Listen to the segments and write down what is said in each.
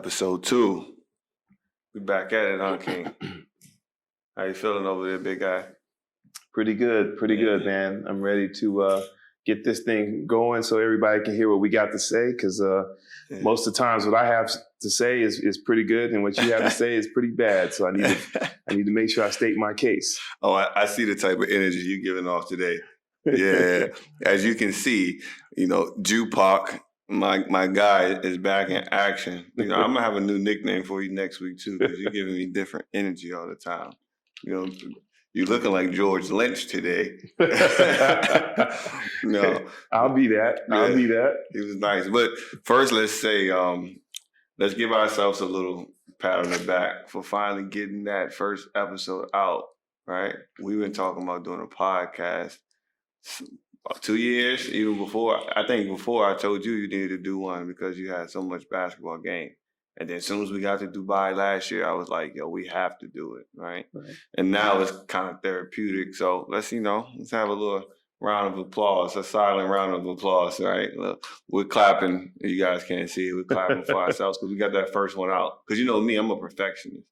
Episode 2. We back at it, huh, King? How you feeling over there, big guy? Pretty good, man. I'm ready to get this thing going so everybody can hear what we got to say, because most of the times what I have to say is pretty good, and what you have to say is pretty bad. So I need to make sure I state my case. Oh, I see the type of energy you're giving off today. Yeah, as you can see, Jupac, my guy, is back in action. I'm gonna have a new nickname for you next week too, because you're giving me different energy all the time. You're looking like George Lynch today. No, I'll be that. He was nice. But first, let's say, let's give ourselves a little pat on the back for finally getting that first episode out. Right? We've been talking about doing a podcast about 2 years, even before. I think before I told you needed to do one because you had so much basketball game. And then as soon as we got to Dubai last year, I was like, yo, we have to do it, right? And now it's kind of therapeutic. So let's have a little round of applause, a silent round of applause, right? We're clapping. You guys can't see it. We're clapping for ourselves because we got that first one out. Because you know me, I'm a perfectionist.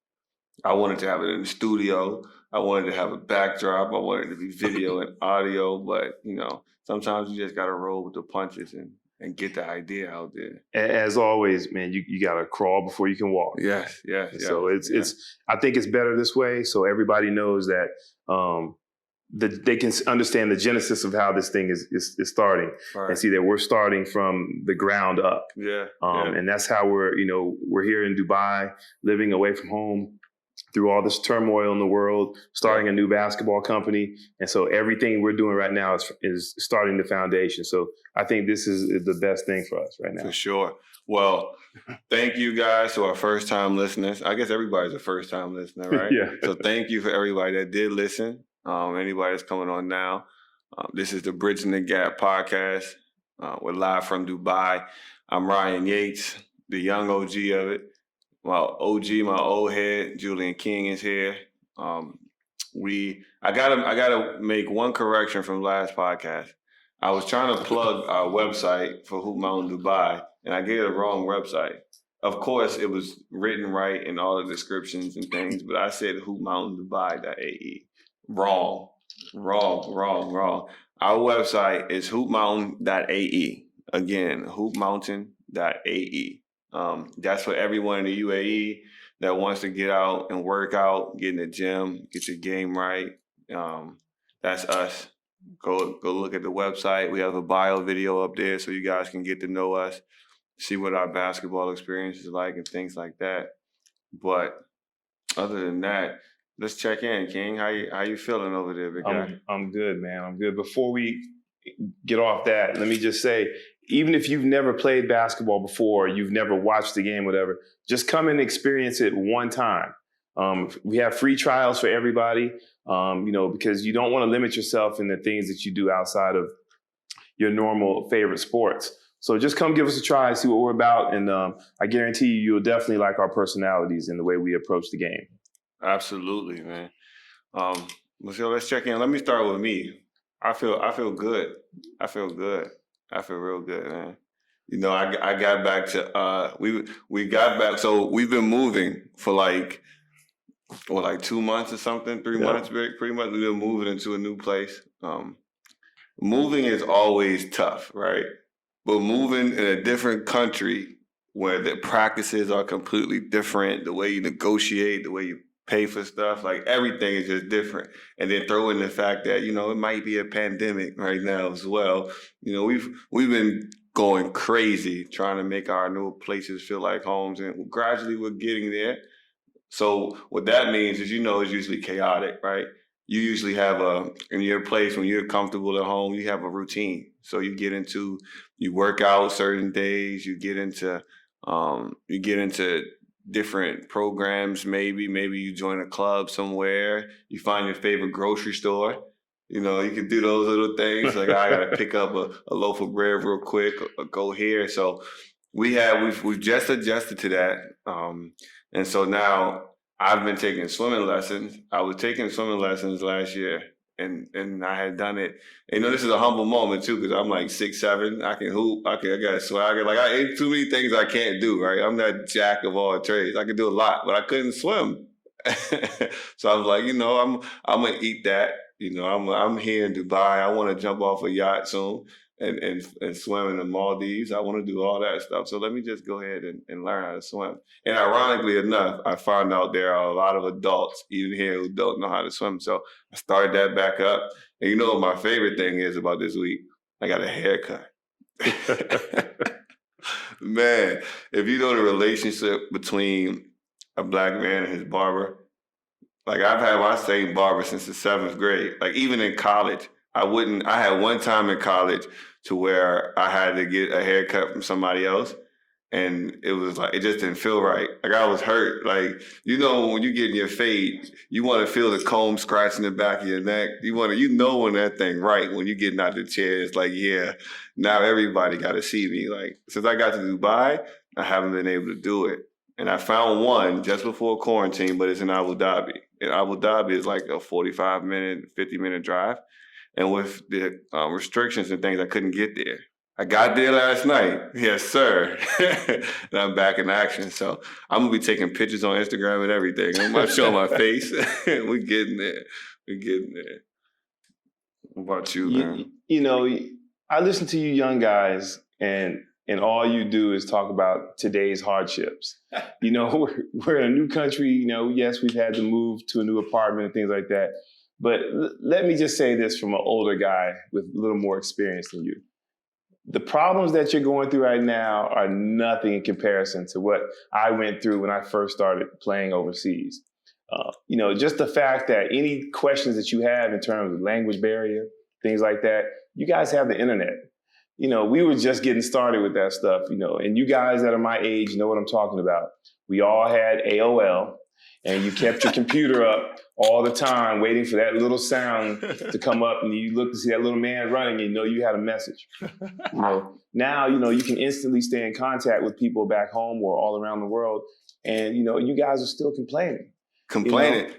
I wanted to have it in the studio. I wanted to have a backdrop. I wanted it to be video and audio. But, sometimes you just got to roll with the punches and get the idea out there. As always, man, you got to crawl before you can walk. Yes. So I think it's better this way, so everybody knows that they can understand the genesis of how this thing is starting, right, and see that we're starting from the ground up. And that's how we're here in Dubai, living away from home through all this turmoil in the world, starting a new basketball company. And so everything we're doing right now is starting the foundation. So I think this is the best thing for us right now. For sure. Well, thank you guys to our first-time listeners. I guess everybody's a first-time listener, right? Yeah. So thank you for everybody that did listen. Anybody that's coming on now. This is the Bridgin the Gap podcast. We're live from Dubai. I'm Ryan Yates, the young OG of it. My OG, my old head, Julian King is here. I gotta make one correction from last podcast. I was trying to plug our website for Hoop Mountain Dubai, and I gave the wrong website. Of course, it was written right in all the descriptions and things, but I said HOOPMOUNTAIN.AE. Wrong. Our website is HOOPMOUNTAIN.AE. Again, HOOPMOUNTAIN.AE. That's for everyone in the UAE that wants to get out and work out, get in the gym, get your game right. That's us. Go look at the website. We have a bio video up there so you guys can get to know us, see what our basketball experience is like and things like that. But other than that, let's check in, King. How you feeling over there, big guy? I'm good, man. I'm good. Before we get off that, let me just say, even if you've never played basketball before, you've never watched the game, whatever, just come and experience it one time. We have free trials for everybody, because you don't want to limit yourself in the things that you do outside of your normal favorite sports. So just come give us a try, see what we're about. And I guarantee you'll definitely like our personalities and the way we approach the game. Absolutely, man. So let's check in. Let me start with me. I feel good. I feel real good, man. I got back to we got back. So we've been moving for like 2 months or something, 3 months, pretty much. We've been moving into a new place. Moving is always tough, right? But moving in a different country where the practices are completely different, the way you negotiate, the way you pay for stuff, like everything is just different. And then throw in the fact that, it might be a pandemic right now as well. We've been going crazy trying to make our new places feel like homes, and gradually we're getting there. So what that means is, it's usually chaotic, right? You usually have in your place, when you're comfortable at home, you have a routine. So you work out certain days, you get into different programs. Maybe you join a club somewhere. You find your favorite grocery store. You can do those little things. Like, I got to pick up a loaf of bread real quick or go here. So we've just adjusted to that. And so now I've been taking swimming lessons. I was taking swimming lessons last year, and I had done it. And, this is a humble moment too, because I'm like 6'7". I can hoop. I got swagger. Like, I ain't too many things I can't do. Right? I'm that jack of all trades. I can do a lot, but I couldn't swim. So I was like, I'm gonna eat that. I'm here in Dubai. I want to jump off a yacht soon and swim in the Maldives. I want to do all that stuff. So let me just go ahead and learn how to swim. And ironically enough, I found out there are a lot of adults even here who don't know how to swim. So I started that back up. And what my favorite thing is about this week? I got a haircut. Man, if you know the relationship between a black man and his barber, like, I've had my same barber since the 7th grade. Like, even in college, I had one time in college to where I had to get a haircut from somebody else. And it was like, it just didn't feel right. Like, I was hurt. Like, when you get in your fade, you want to feel the comb scratching the back of your neck. When that thing right, when you're getting out the chair, it's like, yeah, now everybody got to see me. like, since I got to Dubai, I haven't been able to do it. And I found one just before quarantine, but it's in Abu Dhabi. And Abu Dhabi is like a 45-minute, 50-minute drive. And with the restrictions and things, I couldn't get there. I got there last night. Yes, sir. And I'm back in action. So I'm going to be taking pictures on Instagram and everything. I'm not showing my face. We're getting there. What about you, man? I listen to you young guys, and all you do is talk about today's hardships. We're in a new country. Yes, we've had to move to a new apartment and things like that. But let me just say this from an older guy with a little more experience than you. The problems that you're going through right now are nothing in comparison to what I went through when I first started playing overseas. Just the fact that any questions that you have in terms of language barrier, things like that, you guys have the internet. We were just getting started with that stuff, and you guys that are my age know what I'm talking about. We all had AOL, and you kept your computer up all the time waiting for that little sound to come up, and you look to see that little man running, and you had a message. Now, you can instantly stay in contact with people back home or all around the world, and, you guys are still complaining.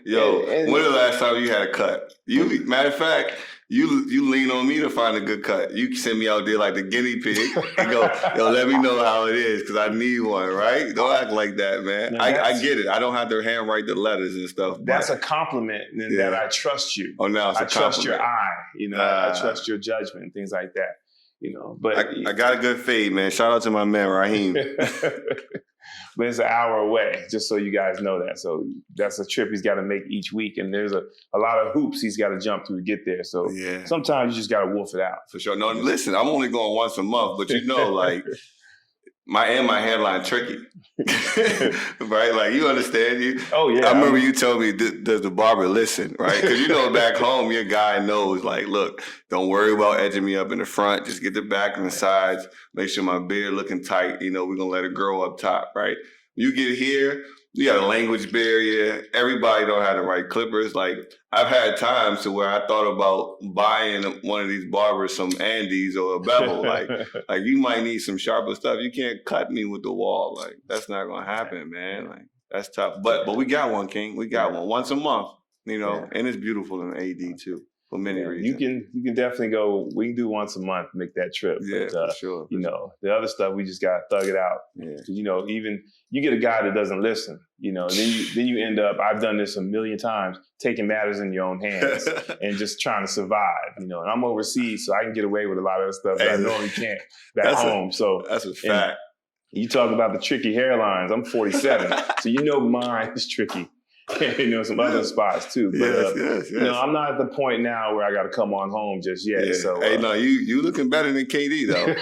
Yo, when was the last time you had a cut? Matter of fact, you lean on me to find a good cut. You send me out there like the guinea pig and go, yo, let me know how it is because I need one, right? Don't act like that, man. I get it. I don't have to handwrite the letters and stuff. That's a compliment that I trust you. Oh, now it's a compliment. I trust your eye. I trust your judgment and things like that. But I got a good fade, man. Shout out to my man, Raheem. But it's an hour away, just so you guys know that. So that's a trip he's got to make each week. And there's a lot of hoops he's got to jump through to get there. So sometimes you just got to wolf it out. For sure. No, listen, I'm only going once a month, but like my hairline tricky. Right? Like, you understand. Oh, yeah. I remember you told me, does the barber listen, right? Because back home, your guy knows, like, look, don't worry about edging me up in the front. Just get the back and the sides. Make sure my beard looking tight. We're going to let it grow up top, right? You get here, you got a language barrier. Everybody don't have the right clippers. Like, I've had times to where I thought about buying one of these barbers some Andes or a bevel. like you might need some sharper stuff. You can't cut me with the wall. Like, that's not gonna happen, man. Like, that's tough. But we got one, King. We got one once a month. And it's beautiful in AD too. For many reasons. You can definitely go. We can do once a month, make that trip. Yeah, but, for sure. The other stuff we just gotta thug it out. Yeah. Even you get a guy that doesn't listen. And then you end up. I've done this a million times, taking matters in your own hands and just trying to survive. And I'm overseas, so I can get away with a lot of the stuff that I normally can't back home. So that's a fact. You talk about the tricky hairlines. I'm 47, so mine is tricky. Some other spots too. But yes. I'm not at the point now where I got to come on home just yet. Yeah. So hey, no, you looking better than KD though.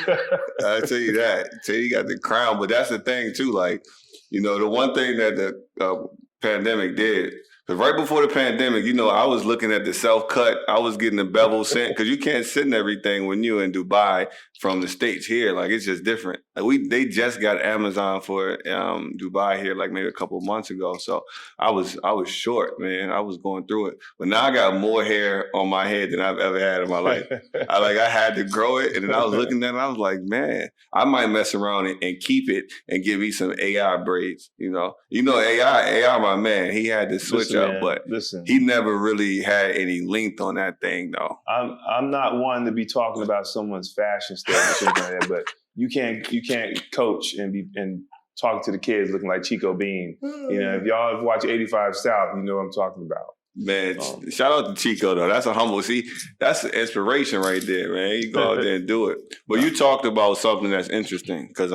I tell you that. You got the crown, but that's the thing too. Like, the one thing that the pandemic did. Because right before the pandemic, I was looking at the self-cut. I was getting the bevel sent because you can't send everything when you're in Dubai from the States here. Like, it's just different. Like, they just got Amazon for Dubai here, like maybe a couple of months ago. So I was short, man. I was going through it. But now I got more hair on my head than I've ever had in my life. I had to grow it. And then I was looking at it and I was like, man, I might mess around and keep it and give me some AI braids, AI, my man, he had to switch up, but he never really had any length on that thing, though. I'm not one to be talking about someone's fashion statement or something like that, but you can't coach and talk to the kids looking like Chico Bean. If y'all have watched 85 South, you know what I'm talking about. Man, shout out to Chico, though. That's that's the inspiration right there, man. You go out there and do it. But you talked about something that's interesting, because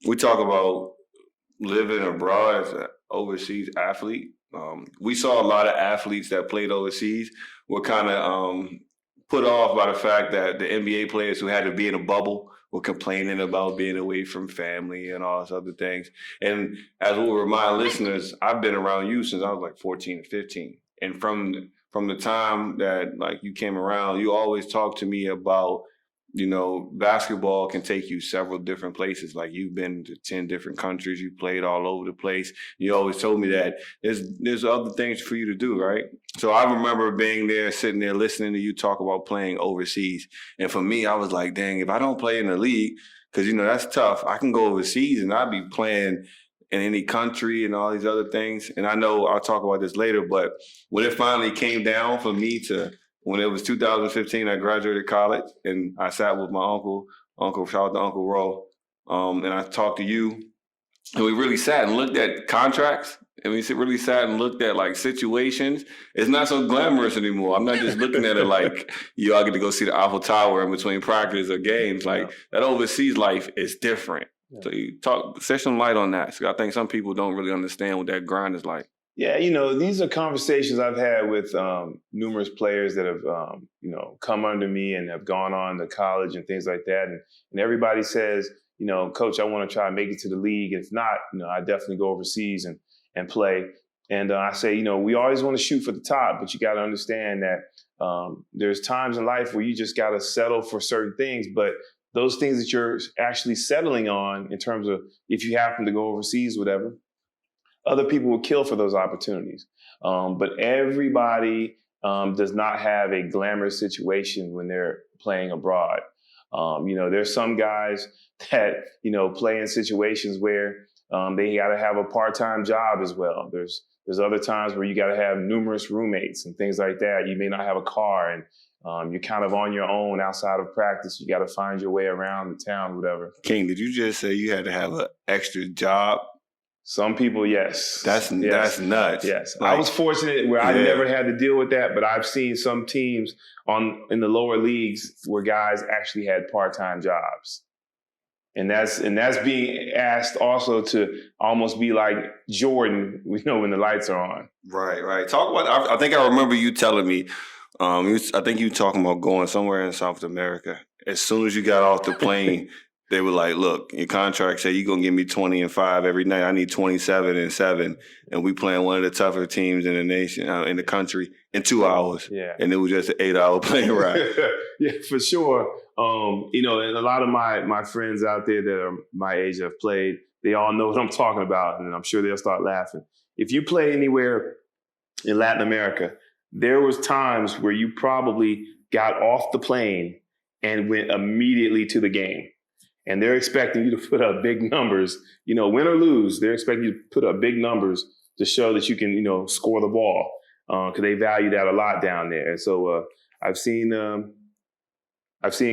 we talk about living abroad as an overseas athlete. We saw a lot of athletes that played overseas were kind of put off by the fact that the NBA players who had to be in a bubble were complaining about being away from family and all those other things. And as we'll remind listeners, I've been around you since I was like 14 or 15. And from the time that like you came around, you always talked to me about, basketball can take you several different places. Like, you've been to 10 different countries, you played all over the place. You always told me that there's other things for you to do, right? So I remember being there, sitting there, listening to you talk about playing overseas. And for me, I was like, dang, if I don't play in the league, because, that's tough, I can go overseas and I'd be playing in any country and all these other things. And I know I'll talk about this later, but when it finally came down for me when it was 2015, I graduated college and I sat with my uncle, shout out to Uncle Ro, and I talked to you, and we really sat and looked at contracts, and we really sat and looked at like situations. It's not so glamorous anymore. I'm not just looking at it like, I get to go see the Eiffel Tower in between practice or games. Like, that overseas life is different. Yeah. So you shed some light on that. So I think some people don't really understand what that grind is like. Yeah, these are conversations I've had with numerous players that have, come under me and have gone on to college and things like that. And everybody says, Coach, I want to try to make it to the league. If not, I definitely go overseas and play. And I say, we always want to shoot for the top, but you got to understand that there's times in life where you just got to settle for certain things. But those things that you're actually settling on in terms of if you happen to go overseas, whatever, other people will kill for those opportunities. But everybody does not have a glamorous situation when they're playing abroad. There's some guys that, play in situations where they got to have a part-time job as well. There's other times where you got to have numerous roommates and things like that. You may not have a car and you're kind of on your own outside of practice. You got to find your way around the town, whatever. King, did you just say you had to have an extra job? Some people, yes. That's nuts. Yes. Like, I was fortunate where I never had to deal with that, but I've seen some teams in the lower leagues where guys actually had part-time jobs. And that's being asked also to almost be like Jordan, when the lights are on. Right. Talk about, I think I remember you telling me, I think you talking about going somewhere in South America. As soon as you got off the plane, they were like, look, your contract said you're going to give me 20 and 5 every night. I need 27 and 7. And we playing one of the tougher teams in the nation, in the country, in 2 hours. Yeah. And it was just an 8-hour plane ride. Yeah, for sure. And a lot of my friends out there that are my age that have played, they all know what I'm talking about. And I'm sure they'll start laughing. If you play anywhere in Latin America, there was times where you probably got off the plane and went immediately to the game. And they're expecting you to put up big numbers, win or lose. They're expecting you to put up big numbers to show that you can, score the ball, because they value that a lot down there. And so I've seen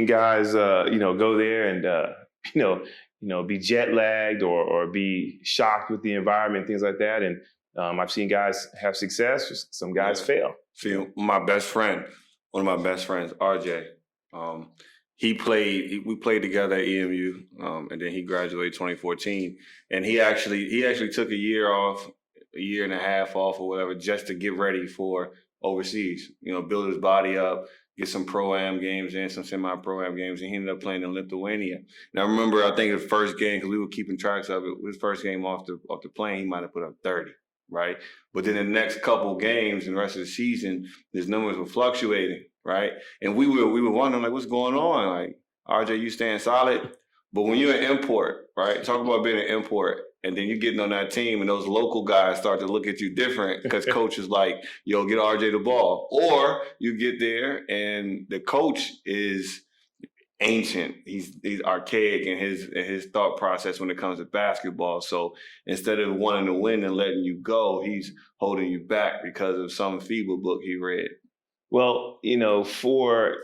guys, go there and be jet lagged or be shocked with the environment, things like that. And I've seen guys have success. Some guys fail. See, one of my best friends, RJ. We played together at EMU, and then he graduated 2014. And he actually took a year and a half off or whatever, just to get ready for overseas. Build his body up, get some pro-am games in, some semi-pro-am games, and he ended up playing in Lithuania. And I remember, I think his first game, because we were keeping tracks of it, his first game off the plane, he might have put up 30, right? But then the next couple games and the rest of the season, his numbers were fluctuating, right? And we were wondering, like, what's going on? Like, RJ, you staying solid. But when you're an import, right? Talk about being an import, and then you're getting on that team, and those local guys start to look at you different because coach is like, yo, get RJ the ball. Or you get there, and the coach is ancient. He's archaic in his thought process when it comes to basketball. So instead of wanting to win and letting you go, he's holding you back because of some FIBA book he read. Well, for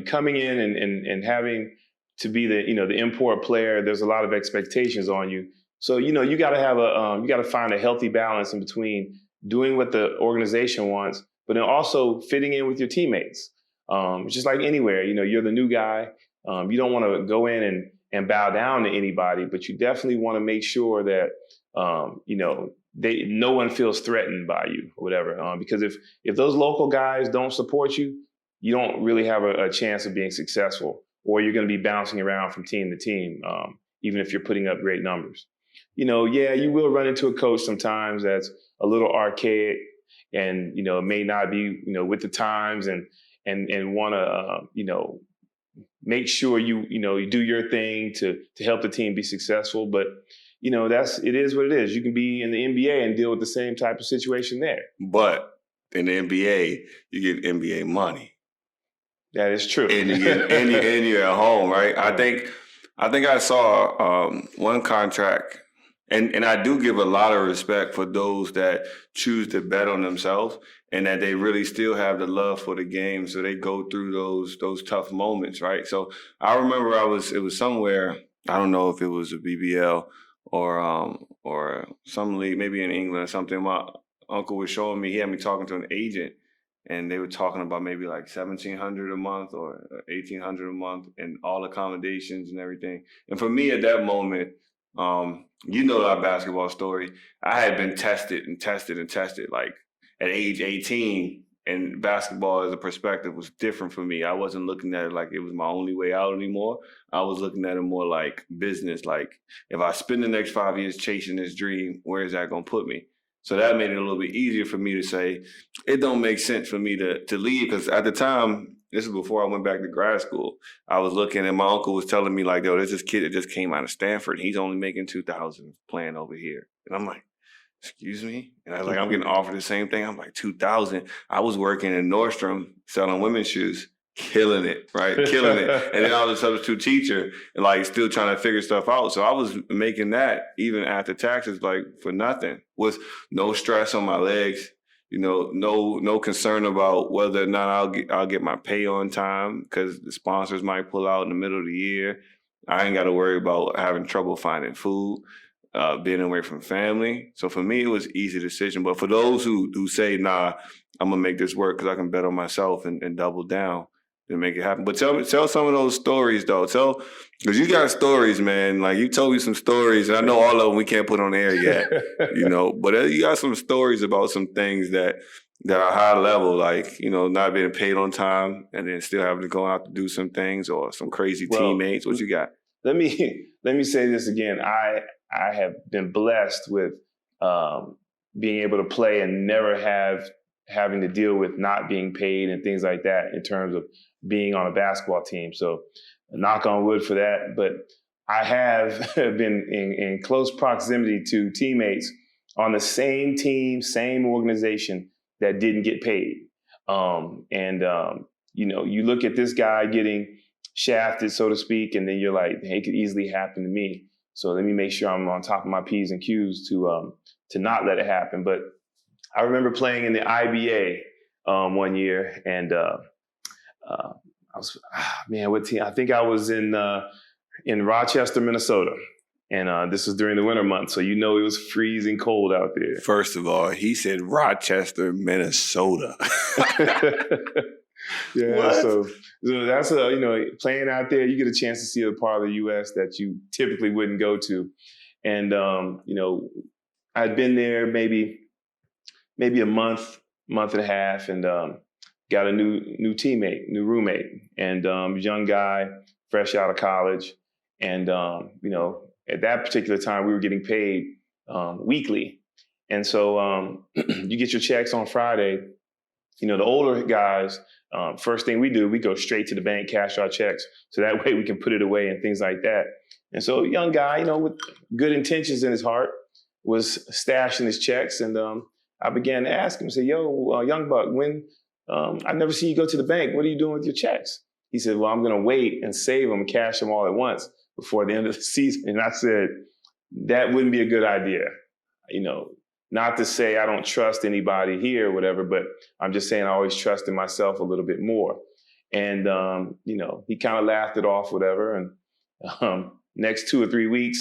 coming in and having to be the import player, there's a lot of expectations on you. So you got to have you got to find a healthy balance in between doing what the organization wants, but then also fitting in with your teammates. It's just like anywhere, you're the new guy. You don't want to go in and bow down to anybody, but you definitely want to make sure that no one feels threatened by you or whatever. Because if those local guys don't support you, you don't really have a chance of being successful, or you're going to be bouncing around from team to team, even if you're putting up great numbers. Yeah, you will run into a coach sometimes that's a little archaic and, may not be, with the times and want to, make sure you do your thing to help the team be successful. But, it is what it is. You can be in the NBA and deal with the same type of situation there. But in the NBA, you get NBA money. That is true. And you get and you're at home, right? I think I saw one contract, and I do give a lot of respect for those that choose to bet on themselves and that they really still have the love for the game, so they go through those tough moments, right? So I remember it was somewhere, I don't know if it was a BBL or some league, maybe in England or something. My uncle was showing me, he had me talking to an agent, and they were talking about maybe like $1,700 a month or $1,800 a month and all accommodations and everything. And for me at that moment, our basketball story, I had been tested. Like at age 18, and basketball as a perspective was different for me. I wasn't looking at it like it was my only way out anymore. I was looking at it more like business. Like if I spend the next 5 years chasing this dream, where is that going to put me? So that made it a little bit easier for me to say, it don't make sense for me to leave. Because at the time, this is before I went back to grad school, I was looking and my uncle was telling me like, yo, there's this kid that just came out of Stanford. He's only making $2,000 playing over here. And I'm like, excuse me? And I was like, I'm getting offered the same thing. I'm like, $2,000. I was working in Nordstrom selling women's shoes, killing it, right? Killing it. And then I was a substitute teacher and like still trying to figure stuff out. So I was making that even after taxes, like for nothing, with no stress on my legs, no concern about whether or not I'll get my pay on time because the sponsors might pull out in the middle of the year. I ain't got to worry about having trouble finding food. Being away from family. So for me, it was an easy decision. But for those who say, nah, I'm going to make this work because I can bet on myself and double down and make it happen. But tell some of those stories, though. Because you got stories, man. Like you told me some stories, and I know all of them we can't put on air yet, But you got some stories about some things that are high level, like, not being paid on time and then still having to go out to do some things or some crazy teammates. What you got? Let me say this again. I have been blessed with being able to play and never having to deal with not being paid and things like that in terms of being on a basketball team. So knock on wood for that. But I have been in close proximity to teammates on the same team, same organization that didn't get paid. You look at this guy getting shafted, so to speak, and then you're like, hey, it could easily happen to me. So let me make sure I'm on top of my P's and Q's to not let it happen. But I remember playing in the IBA one year, and I was, what team? I think I was in Rochester, Minnesota, and this was during the winter months, so it was freezing cold out there. First of all, he said Rochester, Minnesota. Yeah, what? So that's playing out there, you get a chance to see a part of the U.S. that you typically wouldn't go to, and I'd been there maybe a month and a half, and got a new roommate, and young guy, fresh out of college, and at that particular time we were getting paid weekly, and so you get your checks on Friday. The older guys first thing we do, we go straight to the bank, cash our checks, so that way we can put it away and things like that. And so, a young guy, with good intentions in his heart, was stashing his checks, and I began to ask him, say, "Yo, young buck, when I never see you go to the bank. What are you doing with your checks?" He said, "Well, I'm going to wait and save them, cash them all at once before the end of the season." And I said, "That wouldn't be a good idea. Not to say I don't trust anybody here or whatever, but I'm just saying I always trust in myself a little bit more." And, he kind of laughed it off, whatever. And next 2 or 3 weeks,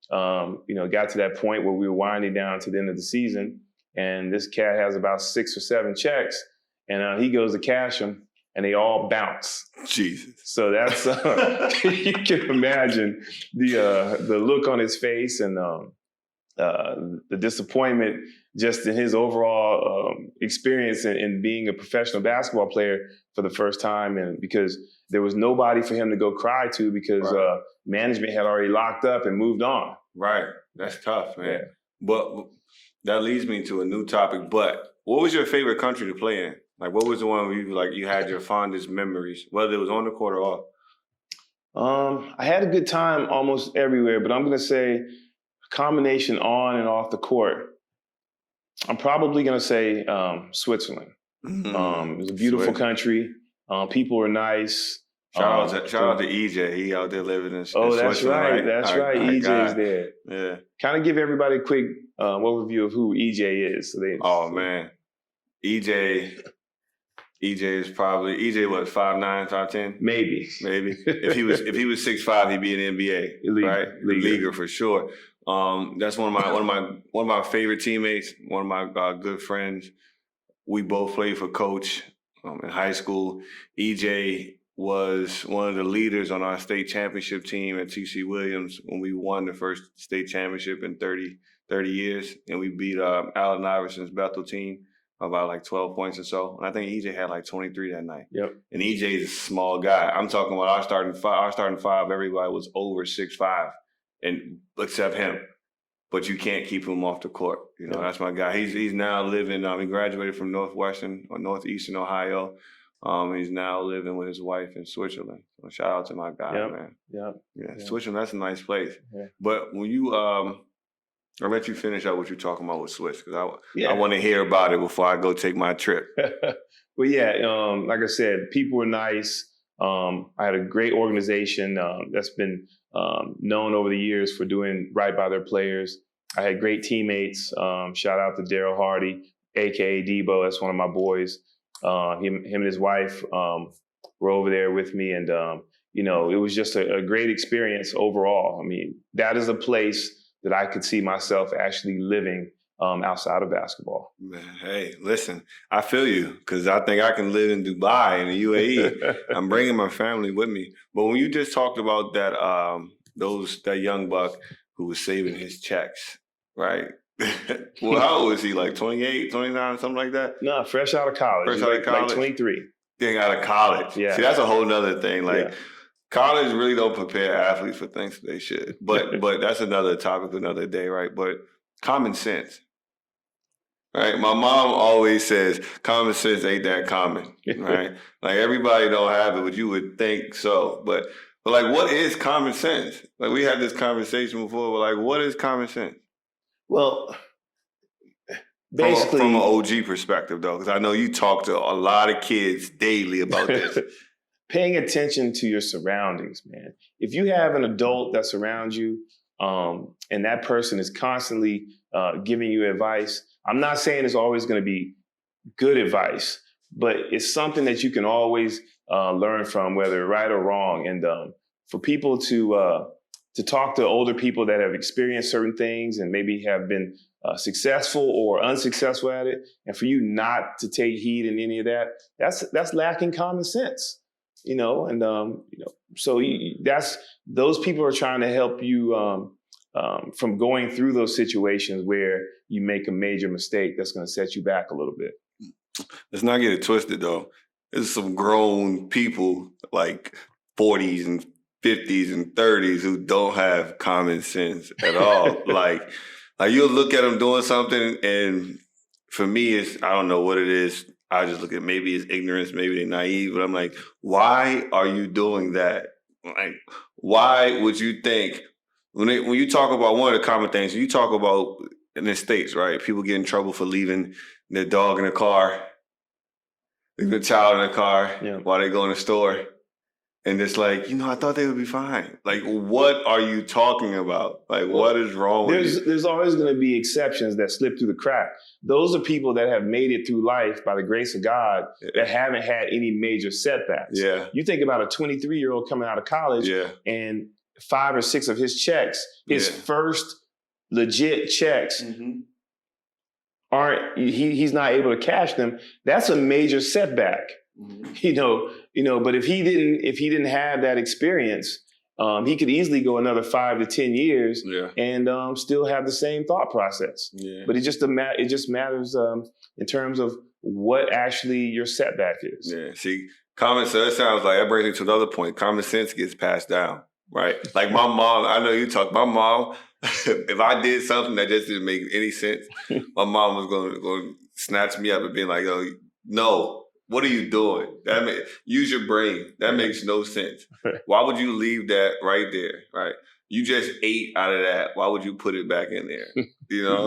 got to that point where we were winding down to the end of the season. And this cat has about 6 or 7 checks, and he goes to cash them, and they all bounce. Jesus. So that's you can imagine the look on his face and the disappointment just in his overall experience in being a professional basketball player for the first time, and because there was nobody for him to go cry to because management had already locked up and moved on. Right. That's tough, man. Yeah. But that leads me to a new topic. But what was your favorite country to play in? Like, what was the one where you had your fondest memories, whether it was on the court or off? I had a good time almost everywhere, but I'm going to say a combination on and off the court. I'm probably going to say Switzerland. It was a beautiful country. People were nice. Shout out to EJ. He out there living in Switzerland. That's right. That's right. EJ's there. Yeah. Kind of give everybody a quick overview of who EJ is. Man. EJ is probably what, 5'9", 5'10"? Maybe. If he was 6'5", he'd be in the NBA, right? Leaguer for sure. That's one of my favorite teammates. One of my good friends. We both played for Coach in high school. EJ was one of the leaders on our state championship team at TC Williams when we won the first state championship in 30 years, and we beat Allen Iverson's Bethel team about like 12 points or so. And I think EJ had like 23 that night. Yep. And EJ is a small guy. I'm talking about our starting five, everybody was over 6'5", and except him. But you can't keep him off the court. That's my guy. He's now living, he graduated from Northeastern Ohio. He's now living with his wife in Switzerland. So shout out to my guy, man. Yeah. Switzerland, that's a nice place. Yeah. But when you I'll let you finish out what you're talking about with Swiss, because I want to hear about it before I go take my trip. Well, like I said, people were nice. I had a great organization that's been known over the years for doing right by their players. I had great teammates. Shout out to Daryl Hardy, a.k.a. Debo. That's one of my boys. Him and his wife were over there with me. And, it was just a great experience overall. I mean, that is a place that I could see myself actually living outside of basketball. Man, hey, listen, I feel you, because I think I can live in Dubai in the UAE. I'm bringing my family with me. But when you just talked about that young buck who was saving his checks, right? Well, how old was he? Like 28, 29, something like that? No, fresh out of college. Like 23. Getting out of college. Yeah. See, that's a whole nother thing. College really don't prepare athletes for things they should. But that's another topic for another day, right? But common sense. Right? My mom always says common sense ain't that common. Right? Like everybody don't have it, but you would think so. But what is common sense? Like we had this conversation before, but what is common sense? Well, basically from an OG perspective though, because I know you talk to a lot of kids daily about this. Paying attention to your surroundings, man. If you have an adult that surrounds you and that person is constantly giving you advice, I'm not saying it's always going to be good advice, but it's something that you can always learn from, whether right or wrong. And for people to talk to older people that have experienced certain things and maybe have been successful or unsuccessful at it, and for you not to take heed in any of that, that's lacking common sense. So those people are trying to help you from going through those situations where you make a major mistake that's going to set you back a little bit. Let's not get it twisted, though. There's some grown people like 40s and 50s and 30s who don't have common sense at all. like you'll look at them doing something, and for me, I don't know what it is. I just look at maybe it's ignorance, maybe they're naive, but I'm like, why are you doing that? Like, why would you think when you talk about one of the common things you talk about in the States, right? People get in trouble for leaving their dog in the car, leaving a child in the car while they go in the store. And it's like, I thought they would be fine. Like, what are you talking about? Like, what is wrong with you? There's always going to be exceptions that slip through the crack. Those are people that have made it through life by the grace of God that haven't had any major setbacks. Yeah. You think about a 23-year-old coming out of college and 5 or 6 of his checks, his first legit checks, he's not able to cash them. That's a major setback. But if he didn't have that experience, he could easily go another 5 to 10 years and still have the same thought process. But it just matters in terms of what actually your setback is. See, common sense sounds like that brings me to another point. Common sense gets passed down, right? Like my mom, I know you talk. My mom, if I did something that just didn't make any sense, my mom was going to snatch me up and be like, "Oh, no. What are you doing? Use your brain. That makes no sense. Why would you leave that right there, right? You just ate out of that. Why would you put it back in there?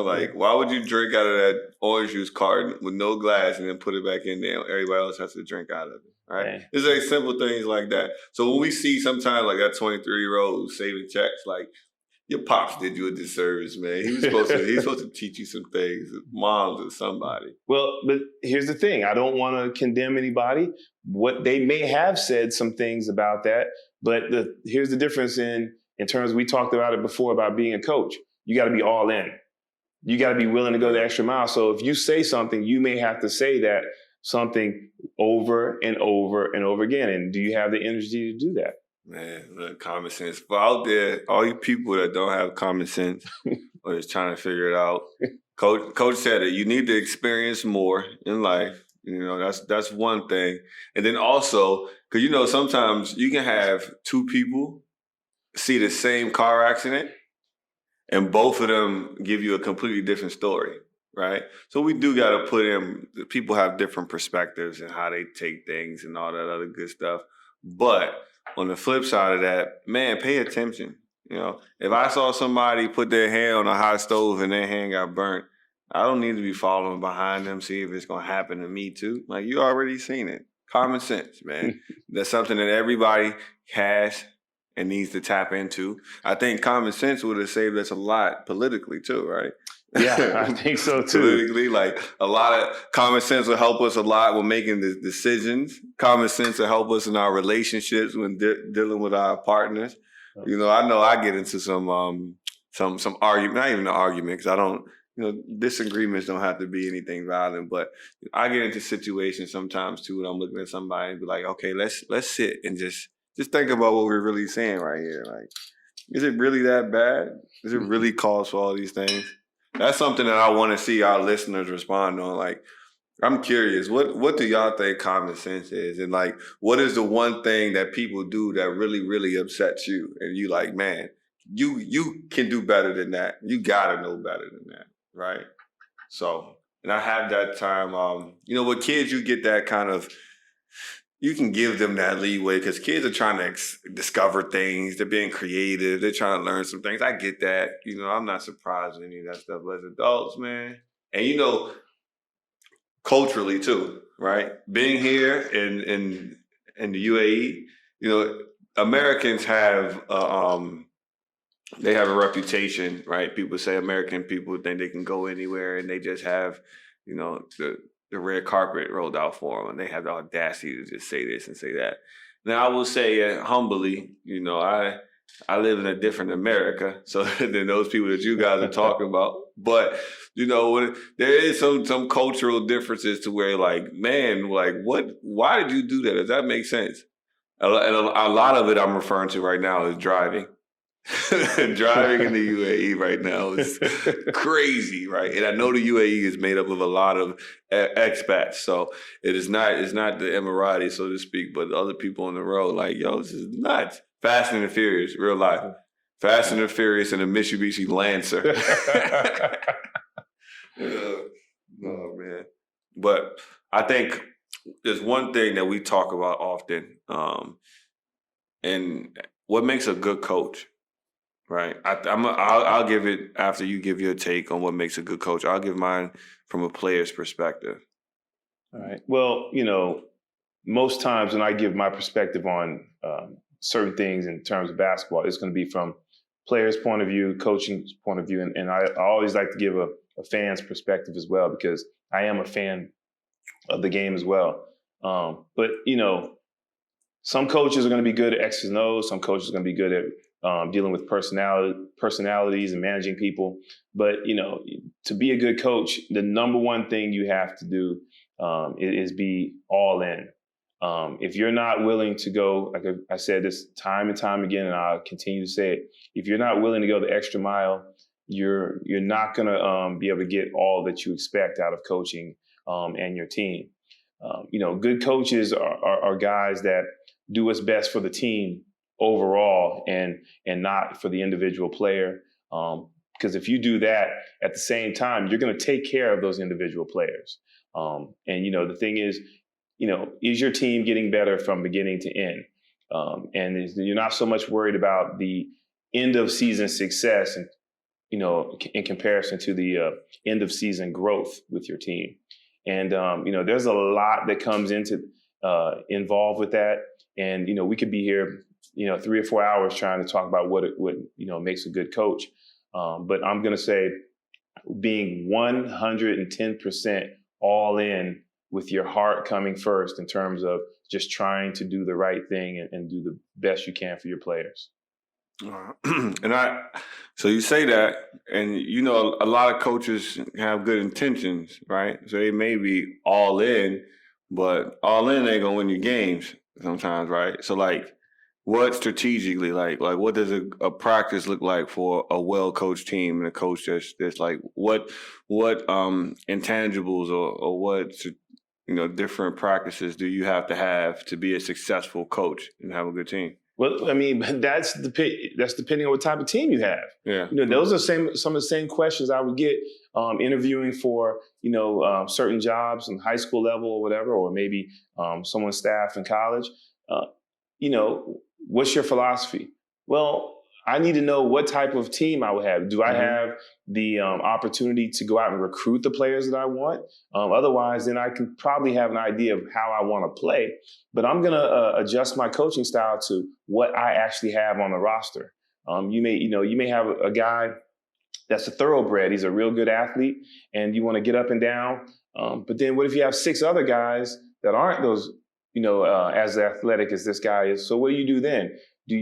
Like, why would you drink out of that orange juice carton with no glass and then put it back in there? Everybody else has to drink out of it, right? It's like simple things like that. So when we see sometimes like that 23-year-old who's saving checks, like, your pops did you a disservice, man. He was supposed to teach you some things, moms or somebody. Well, but here's the thing. I don't want to condemn anybody. What they may have said some things about that, but here's the difference in terms, we talked about it before about being a coach. You got to be all in. You got to be willing to go the extra mile. So if you say something, you may have to say that something over and over and over again. And do you have the energy to do that? Man, look, common sense. But out there, all you people that don't have common sense or just trying to figure it out, Coach said it. You need to experience more in life. That's one thing. And then also, because sometimes you can have two people see the same car accident, and both of them give you a completely different story, right? So we do got to put in. People have different perspectives and how they take things and all that other good stuff, but on the flip side of that, man, pay attention. If I saw somebody put their hand on a hot stove and their hand got burnt, I don't need to be following behind them, see if it's going to happen to me too. Like, you already seen it. Common sense, man. That's something that everybody has and needs to tap into. I think common sense would have saved us a lot politically too, right? Yeah, I think so too. Politically, like a lot of common sense will help us a lot with making the decisions. Common sense will help us in our relationships when dealing with our partners. I know I get into some argument, not even an argument, because I don't. Disagreements don't have to be anything violent, but I get into situations sometimes too when I'm looking at somebody and be like, okay, let's sit and just think about what we're really saying right here. Like, is it really that bad? Does it really cause for all these things? That's something that I want to see our listeners respond on. Like, I'm curious, what do y'all think common sense is? And like, what is the one thing that people do that really, really upsets you? And you like, man, you can do better than that. You gotta know better than that, right? So, and I have that time, with kids, you get that kind of, you can give them that leeway because kids are trying to discover things. They're being creative. They're trying to learn some things. I get that. I'm not surprised with any of that stuff. But as adults, man, and culturally too, right? Being here in the UAE, Americans have they have a reputation, right? People say American people think they can go anywhere and they just have, the red carpet rolled out for them, and they have the audacity to just say this and say that. Now, I will say humbly, I live in a different America, so than those people that you guys are talking about. But there is some cultural differences to where, like, man, like, what? Why did you do that? Does that make sense? And a lot of it I'm referring to right now is driving. Driving in the UAE right now is crazy, right? And I know the UAE is made up of a lot of expats, so it's not the Emirati, so to speak, but other people on the road, like, yo, this is nuts. Fast and the Furious, real life. Fast and the Furious and a Mitsubishi Lancer. Oh, man. But I think there's one thing that we talk about often, and what makes a good coach, right? I'll give it after you give your take on what makes a good coach. I'll give mine from a player's perspective. All right. Well, most times when I give my perspective on certain things in terms of basketball, it's going to be from players' point of view, coaching's point of view, and I always like to give a fan's perspective as well, because I am a fan of the game as well. But some coaches are going to be good at X's and O's. Some coaches are going to be good at dealing with personalities and managing people. But to be a good coach, the number one thing you have to do is be all in. If you're not willing to go, like I said this time and time again, and I'll continue to say it, if you're not willing to go the extra mile, you're not going to be able to get all that you expect out of coaching and your team. Good coaches are guys that do what's best for the team overall and not for the individual player. Because if you do that at the same time, you're going to take care of those individual players. And the thing is your team getting better from beginning to end? And you're not so much worried about the end of season success and, in comparison to the end of season growth with your team. And, there's a lot that comes involved with that. And, we could be here, 3 or 4 hours trying to talk about what makes a good coach. But I'm going to say being 110% all in with your heart coming first in terms of just trying to do the right thing and do the best you can for your players. So you say that, and a lot of coaches have good intentions, right? So they may be all in, but all in ain't gonna win you games sometimes, right? So what strategically, what does a practice look like for a well-coached team and a coach that's like what intangibles or what different practices do you have to be a successful coach and have a good team? Well, I mean, that's depending on what type of team you have. Yeah. Those are some of the same questions I would get interviewing for, certain jobs in high school level or whatever, or maybe someone's staff in college. What's your philosophy? Well, I need to know what type of team I would have. Do I have the opportunity to go out and recruit the players that I want? Otherwise, then I can probably have an idea of how I want to play. But I'm going to adjust my coaching style to what I actually have on the roster. You may have a guy that's a thoroughbred. He's a real good athlete, and you want to get up and down. But then what if you have 6 other guys that aren't those, as athletic as this guy is? So what do you do then? Do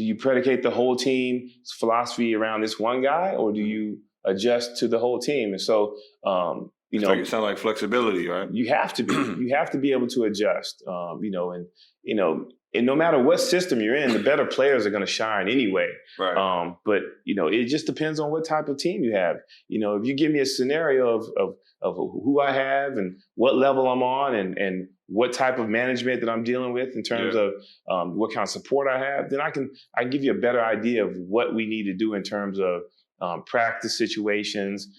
you predicate the whole team's philosophy around this one guy, or do you adjust to the whole team? And so, it sounds like flexibility, right? You have to be. You have to be able to adjust. And no matter what system you're in, the better players are going to shine anyway. Right. But it just depends on what type of team you have. If you give me a scenario of who I have and what level I'm on and what type of management that I'm dealing with in terms of what kind of support I have, then I can give you a better idea of what we need to do in terms of practice situations,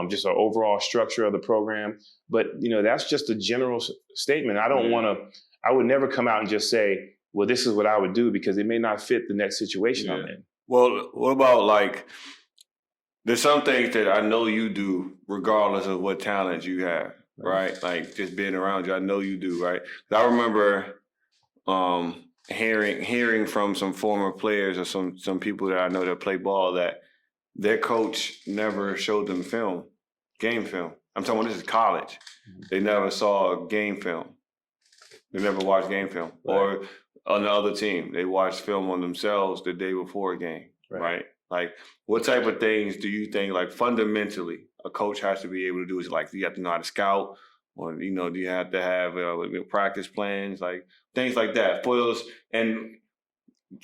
just our overall structure of the program. But that's just a general statement. I would never come out and just say, well, this is what I would do, because it may not fit the next situation I'm in. Well, what about there's some things that I know you do regardless of what talent you have, right? Like just being around you, I know you do, right? I remember hearing from some former players or some people that I know that play ball that their coach never showed them game film. I'm talking about this is college. They never saw game film. They never watched game film. Right. Or on the other team, they watched film on themselves the day before a game, right? What type of things do you think, fundamentally, a coach has to be able to do? Is do you have to know how to scout, or do you have to have practice plans, things like that for those? And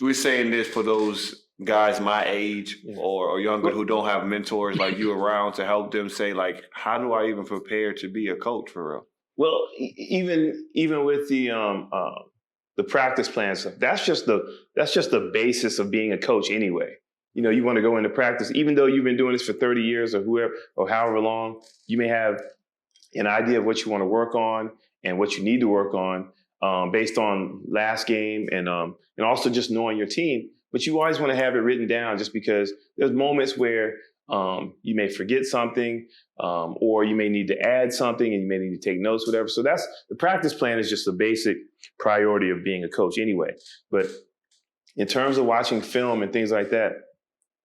we're saying this for those guys my age or younger who don't have mentors like you around to help them say, how do I even prepare to be a coach for real? Well, even with the practice plan stuff, that's just the basis of being a coach anyway. You want to go into practice, even though you've been doing this for 30 years or however long, you may have an idea of what you want to work on and what you need to work on based on last game and also just knowing your team. But you always want to have it written down just because there's moments where you may forget something or you may need to add something and you may need to take notes, whatever. So that's the practice plan is just a basic priority of being a coach anyway. But in terms of watching film and things like that,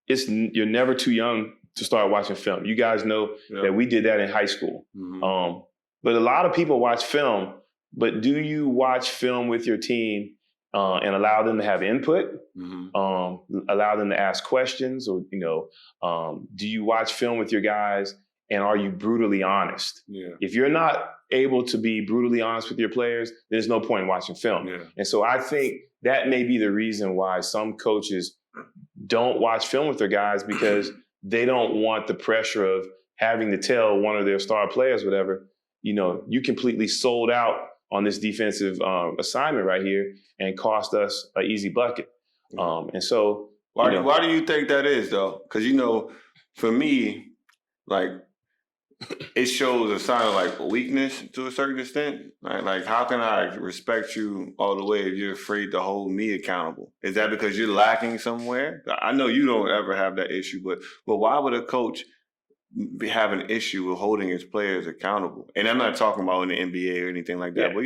you're never too young to start watching film. You guys know that we did that in high school. Mm-hmm. But a lot of people watch film, but do you watch film with your team and allow them to have input, allow them to ask questions, or, do you watch film with your guys and are you brutally honest? Yeah. If you're not able to be brutally honest with your players, there's no point in watching film. Yeah. And so I think that may be the reason why some coaches don't watch film with their guys, because they don't want the pressure of having to tell one of their star players, whatever, you completely sold out on this defensive assignment right here and cost us an easy bucket. And so why do you think that is, though? Because, for me, like, it shows a sign of like weakness to a certain extent. Right? Like, how can I respect you all the way if you're afraid to hold me accountable? Is that because you're lacking somewhere? I know you don't ever have that issue, but why would a coach have an issue with holding his players accountable? And I'm not talking about in the NBA or anything like that, but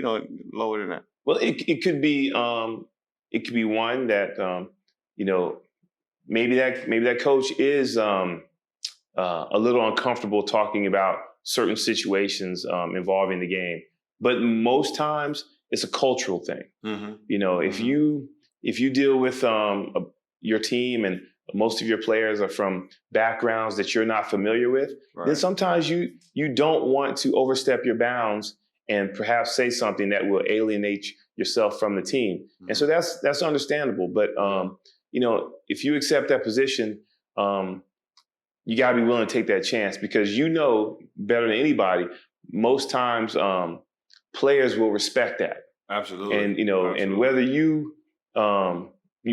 lower than that. Well, it could be one that maybe that coach is a little uncomfortable talking about certain situations involving the game. But most times it's a cultural thing. Mm-hmm. If you deal with your team and most of your players are from backgrounds that you're not familiar with, then sometimes you don't want to overstep your bounds and perhaps say something that will alienate yourself from the team. Mm-hmm. And so that's understandable. But if you accept that position, you got to be willing to take that chance, because better than anybody, most times players will respect that. Absolutely. And and whether you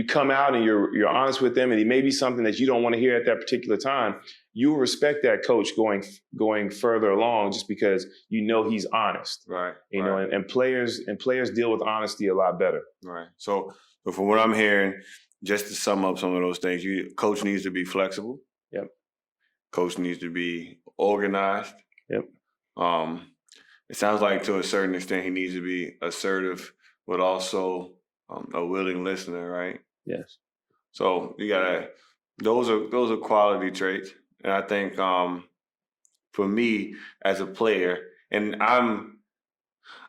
come out and you're honest with them, and it may be something that you don't want to hear at that particular time, you will respect that coach going further along just because he's honest. Right. And players deal with honesty a lot better. Right. So from what I'm hearing, just to sum up some of those things, coach needs to be flexible. Yep. Coach needs to be organized. Yep. It sounds like to a certain extent he needs to be assertive, but also a willing listener, right? Yes. So those are quality traits, and I think for me as a player, and I'm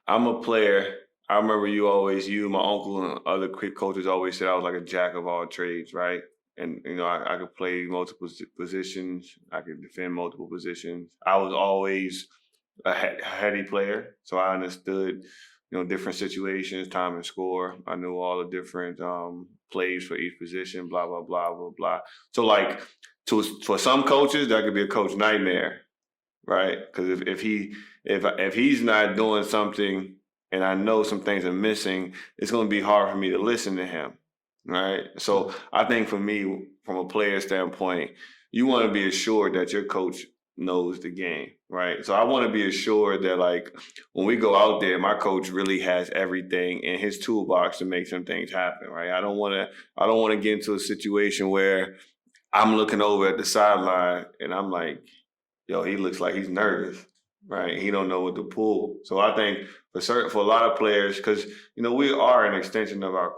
a player. I remember you, my uncle, and other quick coaches always said I was like a jack of all trades, right? And, I could play multiple positions. I could defend multiple positions. I was always a heady player, so I understood, different situations, time and score. I knew all the different plays for each position, blah, blah, blah, blah, blah. So, like, for some coaches, that could be a coach nightmare, right? Because if he's not doing something and I know some things are missing, it's going to be hard for me to listen to him. Right. So I think for me, from a player standpoint, you want to be assured that your coach knows the game. Right. So I want to be assured that, like, when we go out there, my coach really has everything in his toolbox to make some things happen. Right. I don't want to get into a situation where I'm looking over at the sideline and I'm like, yo, he looks like he's nervous. Right. He don't know what to pull. So I think for a lot of players, because, we are an extension of our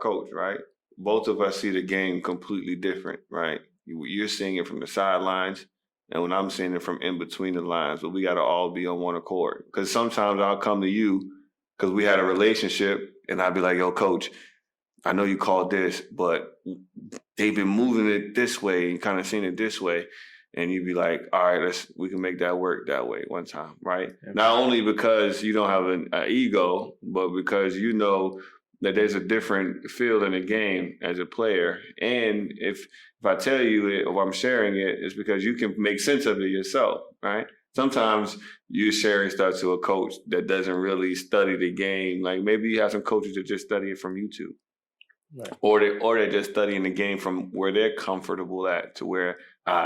coach. Right. Both of us see the game completely different, right? You're seeing it from the sidelines, and when I'm seeing it from in between the lines, but we got to all be on one accord. Because sometimes I'll come to you because we had a relationship, and I'll be like, yo, coach, I know you called this, but they've been moving it this way and kind of seeing it this way. And you'd be like, all right, we can make that work that way one time, right? Yeah. Not only because you don't have an ego, but because that there's a different feel in the game as a player. And if I tell you it or I'm sharing it, it's because you can make sense of it yourself, right? Sometimes you're sharing stuff to a coach that doesn't really study the game. Like, maybe you have some coaches that just study it from YouTube. Right. Or they're just studying the game from where they're comfortable at to where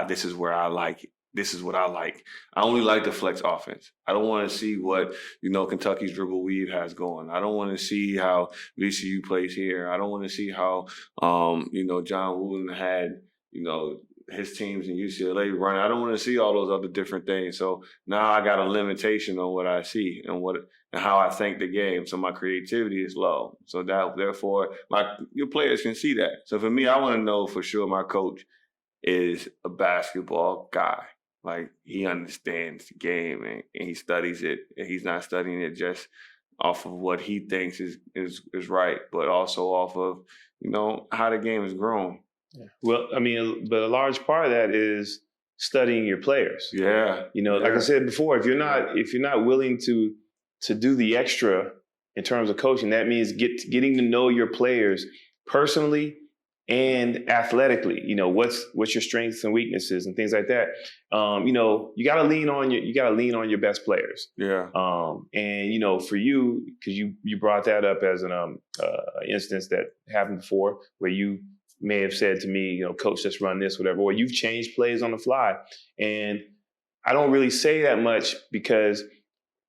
this is where I like it. this is what I like. I only like the flex offense. I don't want to see what, Kentucky's dribble weave has going. I don't want to see how VCU plays here. I don't want to see how, John Wooden had, his teams in UCLA run. I don't want to see all those other different things. So now I got a limitation on what I see and how I think the game. So my creativity is low. So therefore, your players can see that. So for me, I want to know for sure my coach is a basketball guy. Like, he understands the game and he studies it. And he's not studying it just off of what he thinks is right, but also off of, how the game is grown. Yeah. Well, I mean, but a large part of that is studying your players. Yeah. Like I said before, if you're not willing to do the extra in terms of coaching, that means getting to know your players personally and athletically. What's your strengths and weaknesses and things like that. You got to lean on your best players. Yeah. And for you, because you brought that up as an instance that happened before, where you may have said to me, coach, let's run this, whatever, or you've changed plays on the fly. And I don't really say that much because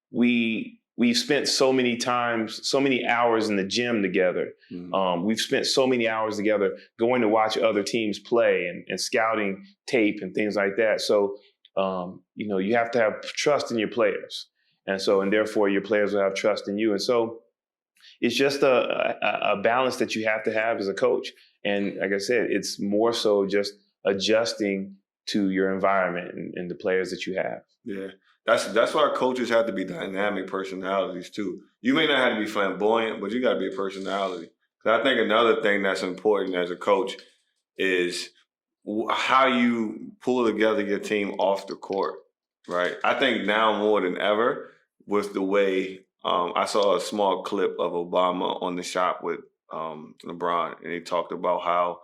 we've spent so many hours in the gym together. Mm-hmm. We've spent so many hours together going to watch other teams play and scouting tape and things like that. So, you have to have trust in your players. And therefore your players will have trust in you. And so it's just a balance that you have to have as a coach. And like I said, it's more so just adjusting to your environment and the players that you have. Yeah. That's why coaches have to be dynamic personalities too. You may not have to be flamboyant, but you got to be a personality. I think another thing that's important as a coach is how you pull together your team off the court, right? I think now more than ever with the way I saw a small clip of Obama on the shop with LeBron, and he talked about how,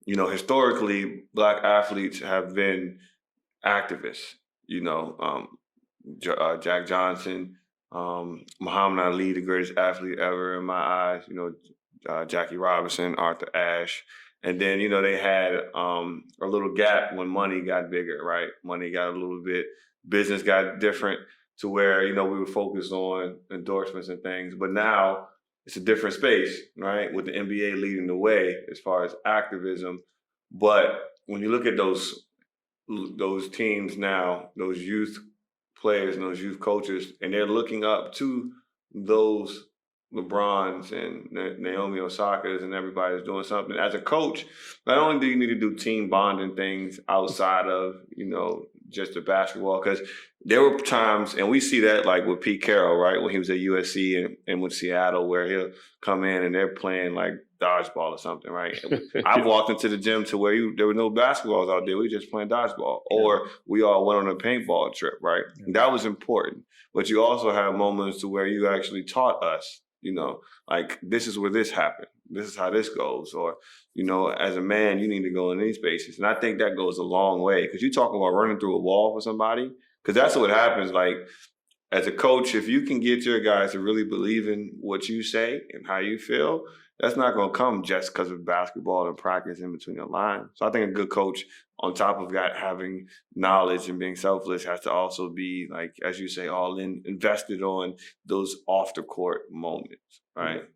historically Black athletes have been activists, Jack Johnson, Muhammad Ali, the greatest athlete ever in my eyes, Jackie Robinson, Arthur Ashe. And then, they had a little gap when money got bigger, right? Money got a little bit, business got different to where, we were focused on endorsements and things. But now it's a different space, right? With the NBA leading the way as far as activism. But when you look at those teams now, those youth players and those youth coaches, and they're looking up to those LeBrons and Naomi Osaka's and everybody's doing something. As a coach, not only do you need to do team bonding things outside of, just the basketball, because there were times, and we see that like with Pete Carroll, right, when he was at USC and with Seattle, where he'll come in and they're playing like dodgeball or something, right? I've walked into the gym to where there were no basketballs out there. We were just playing dodgeball. Or we all went on a paintball trip, right? And that was important. But you also have moments to where you actually taught us, like, this is where this happened. This is how this goes. Or, as a man, you need to go in these spaces. And I think that goes a long way, because you're talking about running through a wall for somebody, because that's what happens. Like, as a coach, if you can get your guys to really believe in what you say and how you feel, that's not going to come just because of basketball and practice in between the lines. So I think a good coach, on top of that, having knowledge and being selfless, has to also be, like, as you say, all in, invested on those off the court moments, right? Mm-hmm.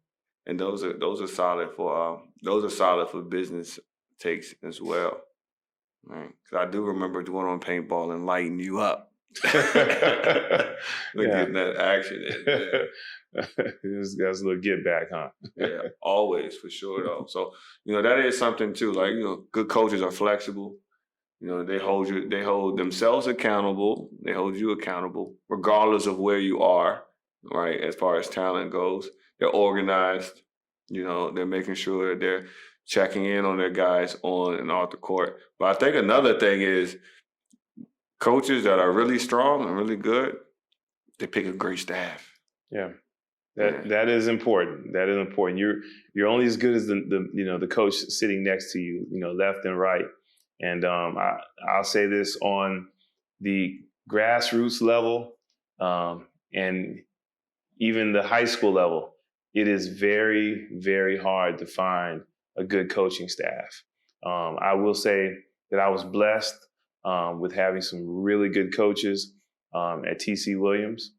And those are solid for business takes as well, right? Because I do remember going on paintball and lighting you up. Getting that action in. That's a little get back, huh? Yeah, always, for sure though. So, that is something too. Like, good coaches are flexible. They hold themselves accountable. They hold you accountable, regardless of where you are, right? As far as talent goes, they're organized. They're making sure that they're checking in on their guys on and off the court. But I think another thing is, coaches that are really strong and really good, they pick a great staff. Yeah. That is important. That is important. You're only as good as the coach sitting next to you, left and right. And I'll say this on the grassroots level, and even the high school level, it is very, very hard to find a good coaching staff. I will say that I was blessed with having some really good coaches at TC Williams.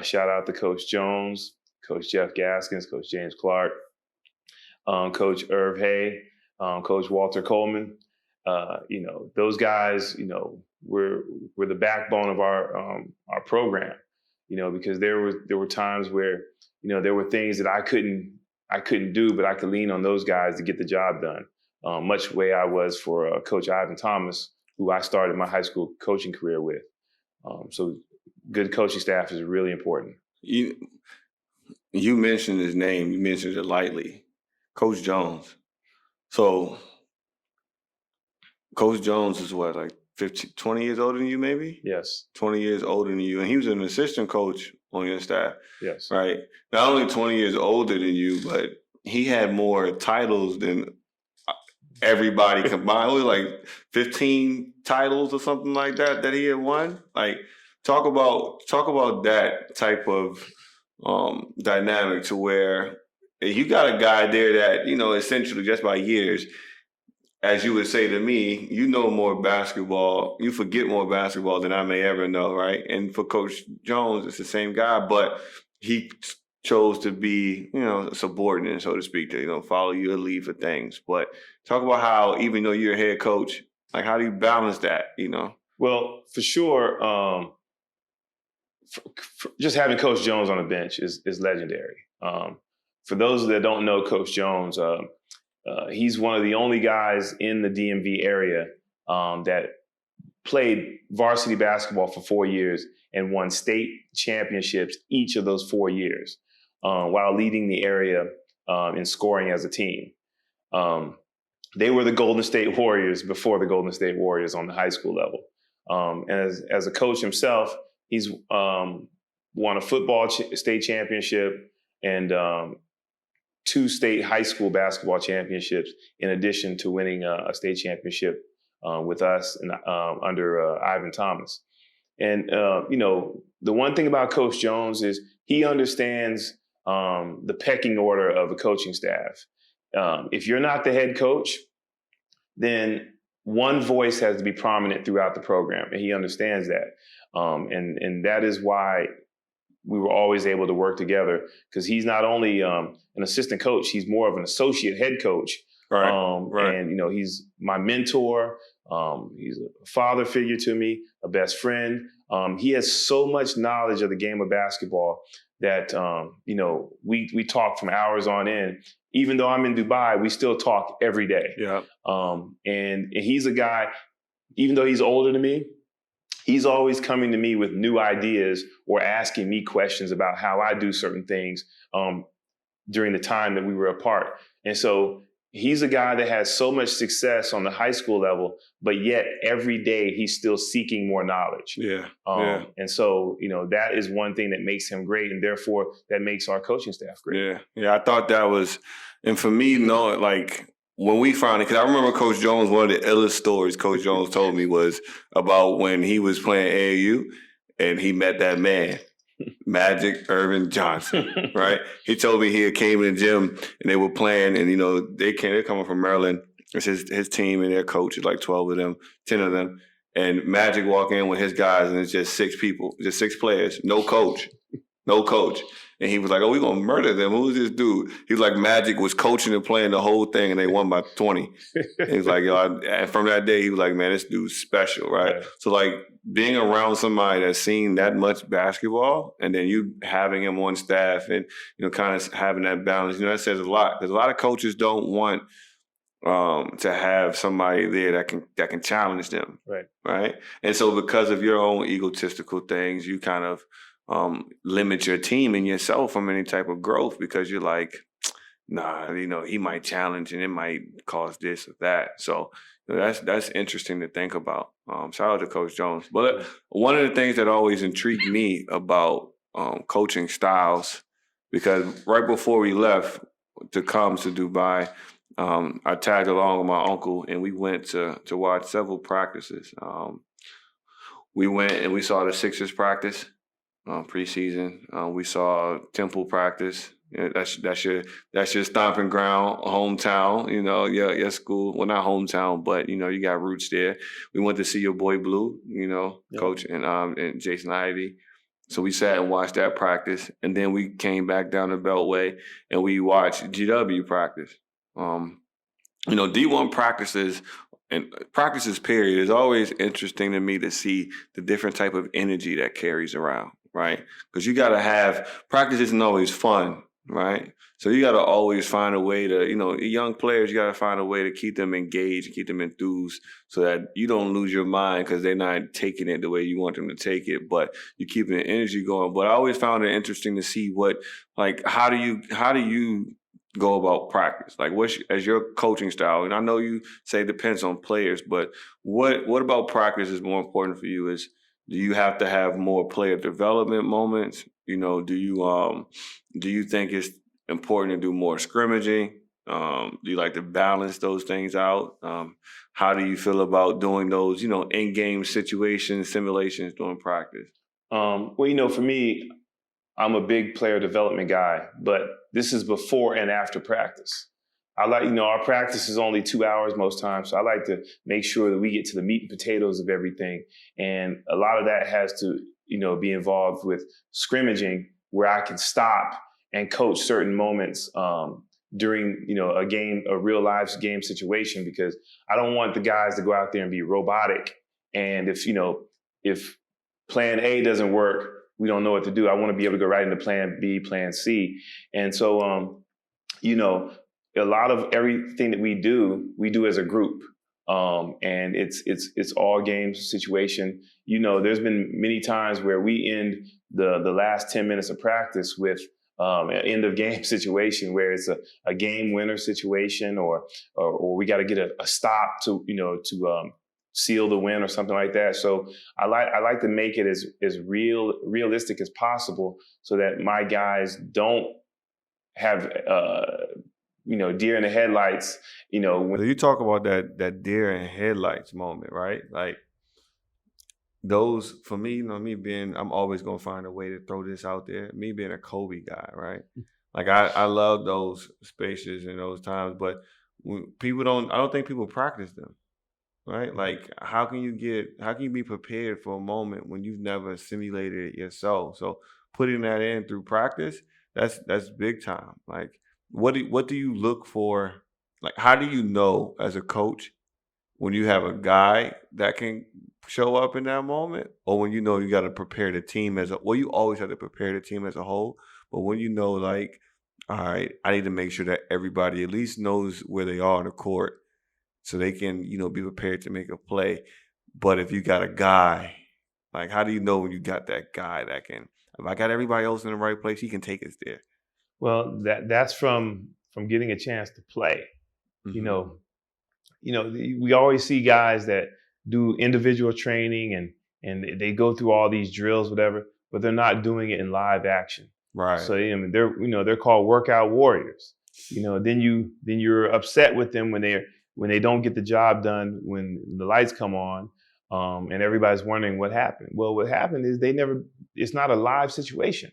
Shout out to Coach Jones, Coach Jeff Gaskins, Coach James Clark, Coach Irv Hay, Coach Walter Coleman. Those guys, were the backbone of our program. Because there were times where there were things that I couldn't do, but I could lean on those guys to get the job done. Much the way I was for Coach Ivan Thomas, who I started my high school coaching career with. So good coaching staff is really important. You mentioned his name. You mentioned it lightly, Coach Jones. So Coach Jones is what, like 20 years older than you, maybe? Yes. 20 years older than you. And he was an assistant coach on your staff. Yes. Right? Not only 20 years older than you, but he had more titles than everybody combined. It was like 15 titles or something like that he had won. Like, talk about that type of dynamic, to where you got a guy there that, essentially just by years, as you would say to me, you know more basketball, you forget more basketball than I may ever know, right? And for Coach Jones, it's the same guy, but he chose to be, subordinate, so to speak, to, follow your lead for things. But talk about how, even though you're a head coach, like, how do you balance that, Well, for sure, just having Coach Jones on the bench is legendary. For those that don't know Coach Jones, he's one of the only guys in the DMV area that played varsity basketball for 4 years and won state championships each of those 4 years, while leading the area in scoring as a team. They were the Golden State Warriors before the Golden State Warriors on the high school level. And as a coach himself, he's won a football state championship and 2 state high school basketball championships, in addition to winning a state championship with us and under Ivan Thomas. And, the one thing about Coach Jones is he understands the pecking order of a coaching staff. If you're not the head coach, then one voice has to be prominent throughout the program, and he understands that. And that is why we were always able to work together, because he's not only an assistant coach, he's more of an associate head coach. Right. And, he's my mentor. He's a father figure to me, a best friend. He has so much knowledge of the game of basketball that, we talk from hours on end. Even though I'm in Dubai, we still talk every day. Yeah. And he's a guy, even though he's older than me, he's always coming to me with new ideas or asking me questions about how I do certain things during the time that we were apart. And so he's a guy that has so much success on the high school level, but yet every day he's still seeking more knowledge. Yeah. And so, that is one thing that makes him great, and therefore that makes our coaching staff great. Yeah. Yeah. I thought that was, and for me, like, when we found it, because I remember Coach Jones, one of the illest stories Coach Jones told me was about when he was playing AAU and he met that man, Magic Irvin Johnson, right? He told me he came in the gym and they were playing, and, they're coming from Maryland. It's his team and their coach, is like 12 of them, 10 of them. And Magic walk in with his guys, and it's just 6 people, just 6 players, no coach. And he was like, "Oh, we're going to murder them. Who's this dude?" He was like, Magic was coaching and playing the whole thing, and they won by 20. He was like, and from that day, he was like, "Man, this dude's special," right? So, like, being around somebody that's seen that much basketball, and then you having him on staff and, kind of having that balance, that says a lot. Because a lot of coaches don't want to have somebody there that can challenge them. Right. And so because of your own egotistical things, you kind of limit your team and yourself from any type of growth, because you're like, nah, he might challenge and it might cause this or that. So that's interesting to think about. Shout out to Coach Jones. But one of the things that always intrigued me about coaching styles, because right before we left to come to Dubai, I tagged along with my uncle, and we went to watch several practices. We went and we saw the Sixers practice preseason. We saw Temple practice, That's your stomping ground, hometown. You know, your school. Well, not hometown, but you know, you got roots there. We went to see your boy Blue. You know, coach and Jason Ivey. So we sat and watched that practice, and then we came back down the Beltway and we watched GW practice. You know, D1 practices and practices period is always interesting to me to see the different type of energy that carries around, right? Because you got to have practice isn't always fun, right? So you got to always find a way to, you know, young players, you got to find a way to keep them engaged, keep them enthused so that you don't lose your mind because they're not taking it the way you want them to take it, but you're keeping the energy going. But I always found it interesting to see how do you go about practice? Like, as your coaching style? And I know you say it depends on players, but what about practice is more important for you? Do you have to have more player development moments? You know, do you think it's important to do more scrimmaging? Do you like to balance those things out? How do you feel about doing those, you know, in-game situations, simulations during practice? Well, you know, for me, I'm a big player development guy, but this is before and after practice. I like, you know, our practice is only 2 hours most times, so I like to make sure that we get to the meat and potatoes of everything. And a lot of that has to, you know, be involved with scrimmaging where I can stop and coach certain moments during, you know, a real live game situation, because I don't want the guys to go out there and be robotic. And if plan A doesn't work, we don't know what to do. I want to be able to go right into plan B, plan C. And so, you know, a lot of everything that we do as a group. And it's all game situation. You know, there's been many times where we end the last 10 minutes of practice with an end of game situation where it's a game winner situation, or we got to get a stop to seal the win or something like that. So I like to make it as realistic as possible so that my guys don't have deer in the headlights. You know, when you talk about that deer in headlights moment, right? Like those, for me, you know, I'm always gonna find a way to throw this out there. Me being a Kobe guy, right? Like I love those spaces and those times, but I don't think people practice them. Right? Like, how can you be prepared for a moment when you've never simulated it yourself? So putting that in through practice, that's big time. Like, what do you look for? Like, how do you know as a coach when you have a guy that can show up in that moment, or when you know you got to prepare the team you always have to prepare the team as a whole, but when you know, like, all right, I need to make sure that everybody at least knows where they are on the court, so they can, you know, be prepared to make a play. But if you got a guy, like, how do you know when you got that guy that can, if I got everybody else in the right place, he can take us there? Well, that's from getting a chance to play. Mm-hmm. You know, we always see guys that do individual training and they go through all these drills, whatever, but they're not doing it in live action. Right. So they're called workout warriors. You know, then you're upset with them when they don't get the job done when the lights come on, and everybody's wondering what happened. Well, what happened is it's not a live situation.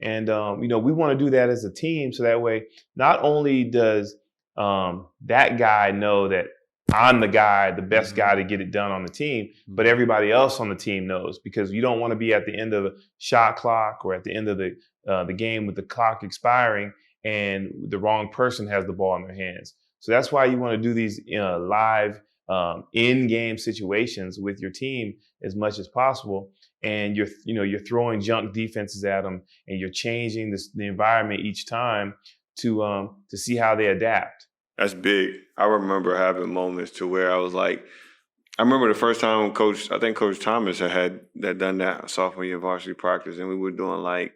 And, we want to do that as a team. So that way, not only does that guy know that I'm the best guy to get it done on the team, but everybody else on the team knows, because you don't want to be at the end of the shot clock or at the end of the game with the clock expiring and the wrong person has the ball in their hands. So that's why you want to do these live in-game situations with your team as much as possible. And you're throwing junk defenses at them, and you're changing the environment each time to see how they adapt. That's big. I remember having moments to where I was like, I remember the first time Coach Thomas had done that sophomore year varsity practice, and we were doing like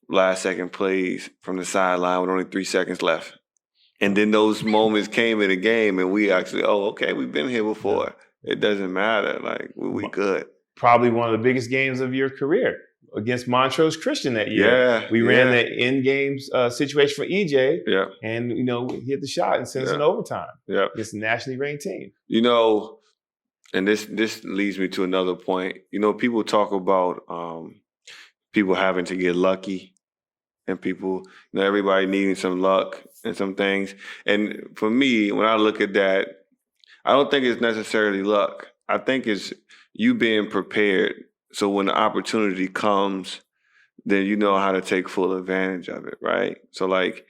last second plays from the sideline with only 3 seconds left. And then those moments came in the game, and we actually, okay, we've been here before. It doesn't matter. Like, we good. Probably one of the biggest games of your career against Montrose Christian that year. Yeah, we ran the in-game situation for EJ, and we hit the shot and sent us in overtime. Yeah, against the nationally ranked team. You know, and this leads me to another point. You know, people talk about people having to get lucky and people, everybody needing some luck and some things. And for me, when I look at that, I don't think it's necessarily luck. I think it's you being prepared. So when the opportunity comes, then you know how to take full advantage of it, right? So like,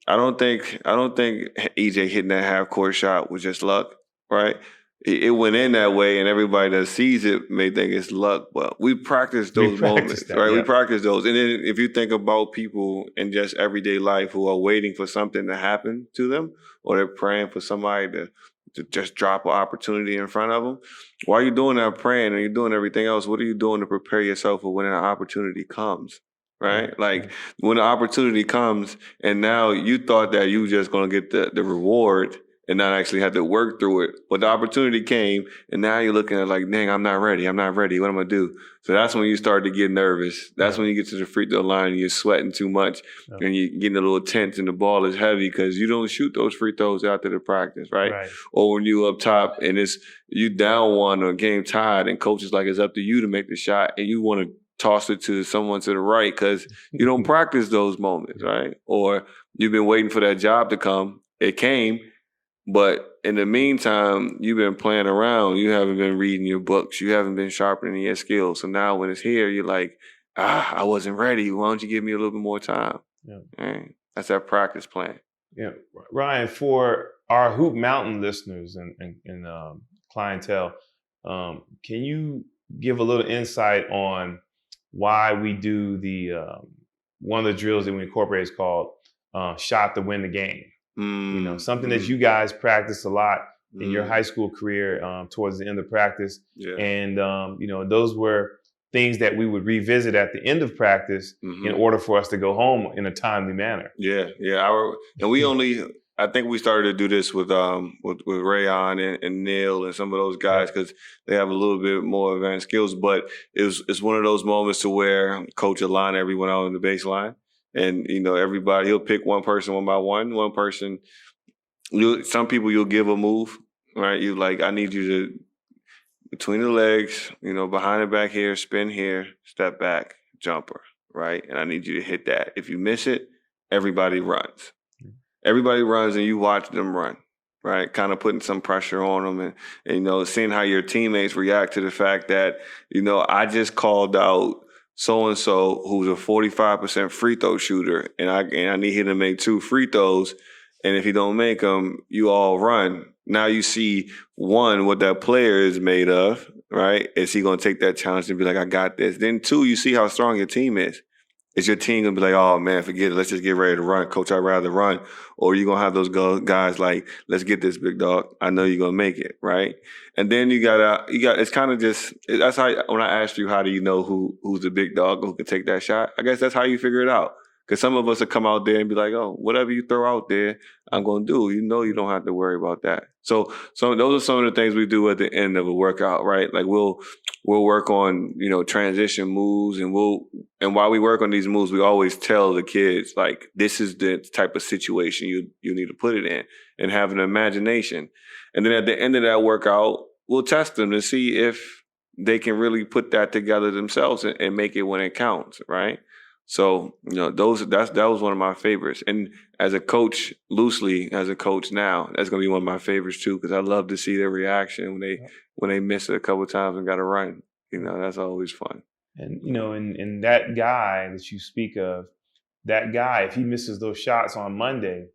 I don't think EJ hitting that half court shot was just luck, right? It went in that way, and everybody that sees it may think it's luck, but we practice those moments, that, right? yeah. We practice those, and then if you think about people in just everyday life who are waiting for something to happen to them, or they're praying for somebody to just drop an opportunity in front of them. While you're doing that praying and you're doing everything else, what are you doing to prepare yourself for when an opportunity comes? Right? Like when the opportunity comes and now you thought that you were just going to get the reward and not actually have to work through it. But the opportunity came and now you're looking at like, dang, I'm not ready. What am I going to do? So that's when you start to get nervous. That's when you get to the free throw line and you're sweating too much and you're getting a little tense and the ball is heavy because you don't shoot those free throws after the practice, right? Or when you up top and it's you down one or game tied and coach is like, it's up to you to make the shot and you want to toss it to someone to the right because you don't practice those moments, right? Or you've been waiting for that job to come. It came, but in the meantime, you've been playing around. You haven't been reading your books. You haven't been sharpening your skills. So now when it's here, you're like, I wasn't ready. Why don't you give me a little bit more time? Yeah. Right? That's that practice plan. Yeah, Ryan, for our Hoop Mountain listeners and clientele, can you give a little insight on why we do the one of the drills that we incorporate is called shot to win the game. Something that you guys practice a lot in your high school career towards the end of practice. Yeah. And, those were things that we would revisit at the end of practice in order for us to go home in a timely manner. Yeah. I think we started to do this with Rayon and Neil and some of those guys because they have a little bit more advanced skills. But it's one of those moments to where coach will line everyone out on the baseline, and everybody he'll pick one person one by one. One person, some people you'll give a move, right? You like I need you to between the legs, behind the back here, spin here, step back, jumper, right? And I need you to hit that. If you miss it, everybody runs. Everybody runs and you watch them run, right? Kind of putting some pressure on them and seeing how your teammates react to the fact that, I just called out so-and-so who's a 45% free throw shooter and I need him to make 2 free throws. And if he don't make them, you all run. Now you see, one, what that player is made of, right? Is he going to take that challenge and be like, I got this? Then 2, you see how strong your team is. Is your team going to be like, oh, man, forget it. Let's just get ready to run. Coach, I'd rather run. Or you going to have those guys like, let's get this, big dog. I know you're going to make it, right? And then you got it's kind of just, that's how, when I asked you, how do you know who's the big dog who can take that shot? I guess that's how you figure it out. Because some of us will come out there and be like, oh, whatever you throw out there, I'm going to do. You don't have to worry about that. So those are some of the things we do at the end of a workout, right? Like we'll work on, transition moves and while we work on these moves, we always tell the kids, like, this is the type of situation you need to put it in and have an imagination. And then at the end of that workout, we'll test them to see if they can really put that together themselves and make it when it counts, right? So, that was one of my favorites. And as a coach, loosely as a coach now, that's going to be one of my favorites too, because I love to see their reaction when they miss it a couple of times and got to run. That's always fun. And, and that guy that you speak of, that guy, if he misses those shots on Monday,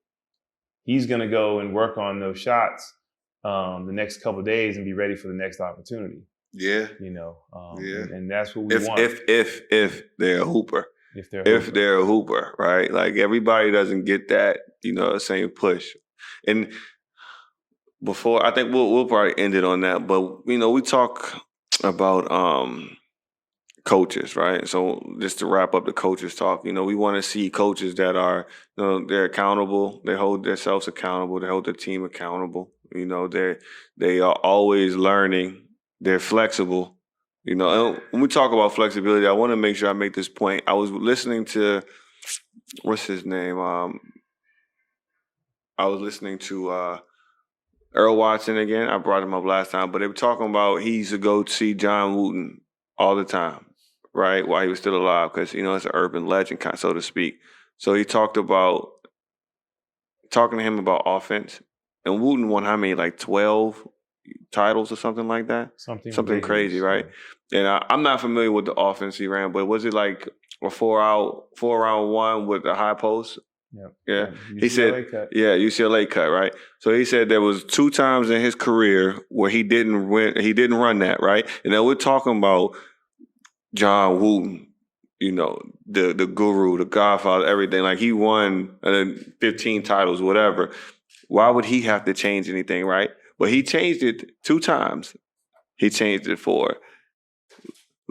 he's going to go and work on those shots the next couple of days and be ready for the next opportunity. Yeah. And that's what we want. If they're a hooper. If they're a hooper, right? Like everybody doesn't get that, same push. And before, I think we'll probably end it on that. But we talk about coaches, right? So just to wrap up the coaches talk, we want to see coaches that are, they're accountable. They hold themselves accountable. They hold their team accountable. They are always learning. They're flexible. When we talk about flexibility, I want to make sure I make this point. I was listening to, what's his name? I was listening to Earl Watson again. I brought him up last time, but they were talking about he used to go see John Wooten all the time, right? While he was still alive, because, it's an urban legend, so to speak. So he talking to him about offense. And Wooten won how many, like 12 titles or something like that? Something crazy, right? And I'm not familiar with the offense he ran, but was it like a 4-round one with a high post? Yeah. He said, cut. yeah, UCLA cut, right? So he said there was 2 times in his career where he didn't run that, right? And then we're talking about John Wooten, you know, the guru, the godfather, everything. Like he won 15 titles, whatever. Why would he have to change anything, right? But he changed it 2 times. He changed it for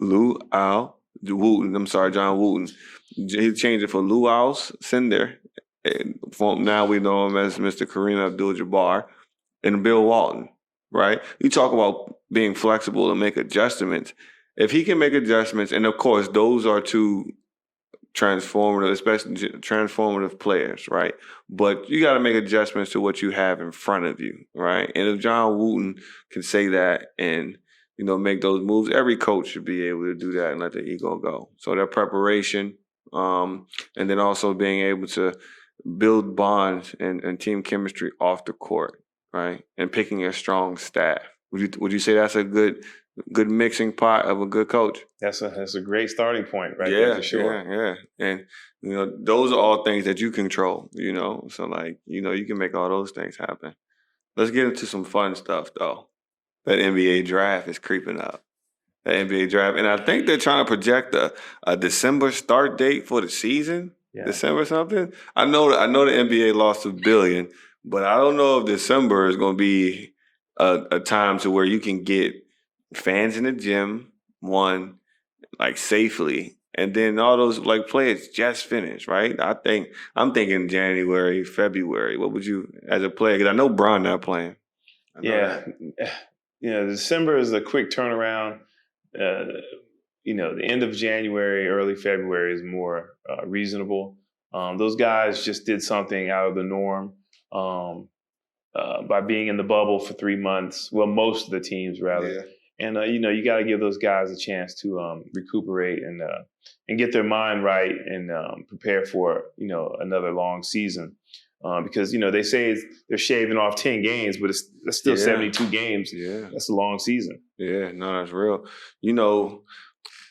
John Wooten. He changed it for Luau Cinder. Now we know him as Mr. Kareem Abdul-Jabbar and Bill Walton, right? You talk about being flexible and make adjustments. If he can make adjustments, and of course, those are 2 transformative, especially transformative players, right? But you got to make adjustments to what you have in front of you, right? And if John Wooten can say that and, you know, make those moves, every coach should be able to do that and let the ego go. So their preparation, and then also being able to build bonds and team chemistry off the court, right? And picking a strong staff. Would you say that's a good mixing pot of a good coach? That's a great starting point, right? Yeah, for sure. Yeah. And you know, those are all things that you control, you know. So like, you know, you can make all those things happen. Let's get into some fun stuff though. That NBA draft is creeping up. The NBA draft. And I think they're trying to project a December start date for the season. Yeah. December something. I know the NBA lost $1 billion, but I don't know if December is going to be a time to where you can get fans in the gym, one, like safely, and then all those like players just finished, right? I'm thinking January, February. What would you, as a player, because I know Bron not playing. Yeah. You know, December is a quick turnaround. You know, the end of January, early February is more reasonable. Those guys just did something out of the norm by being in the bubble for 3 months. Well, most of the teams, rather. Yeah. And, you know, you got to give those guys a chance to recuperate and get their mind right and prepare for, you know, another long season. Because, you know, they say they're shaving off 10 games, but that's still 72 games. Yeah. That's a long season. Yeah, no, that's real. You know,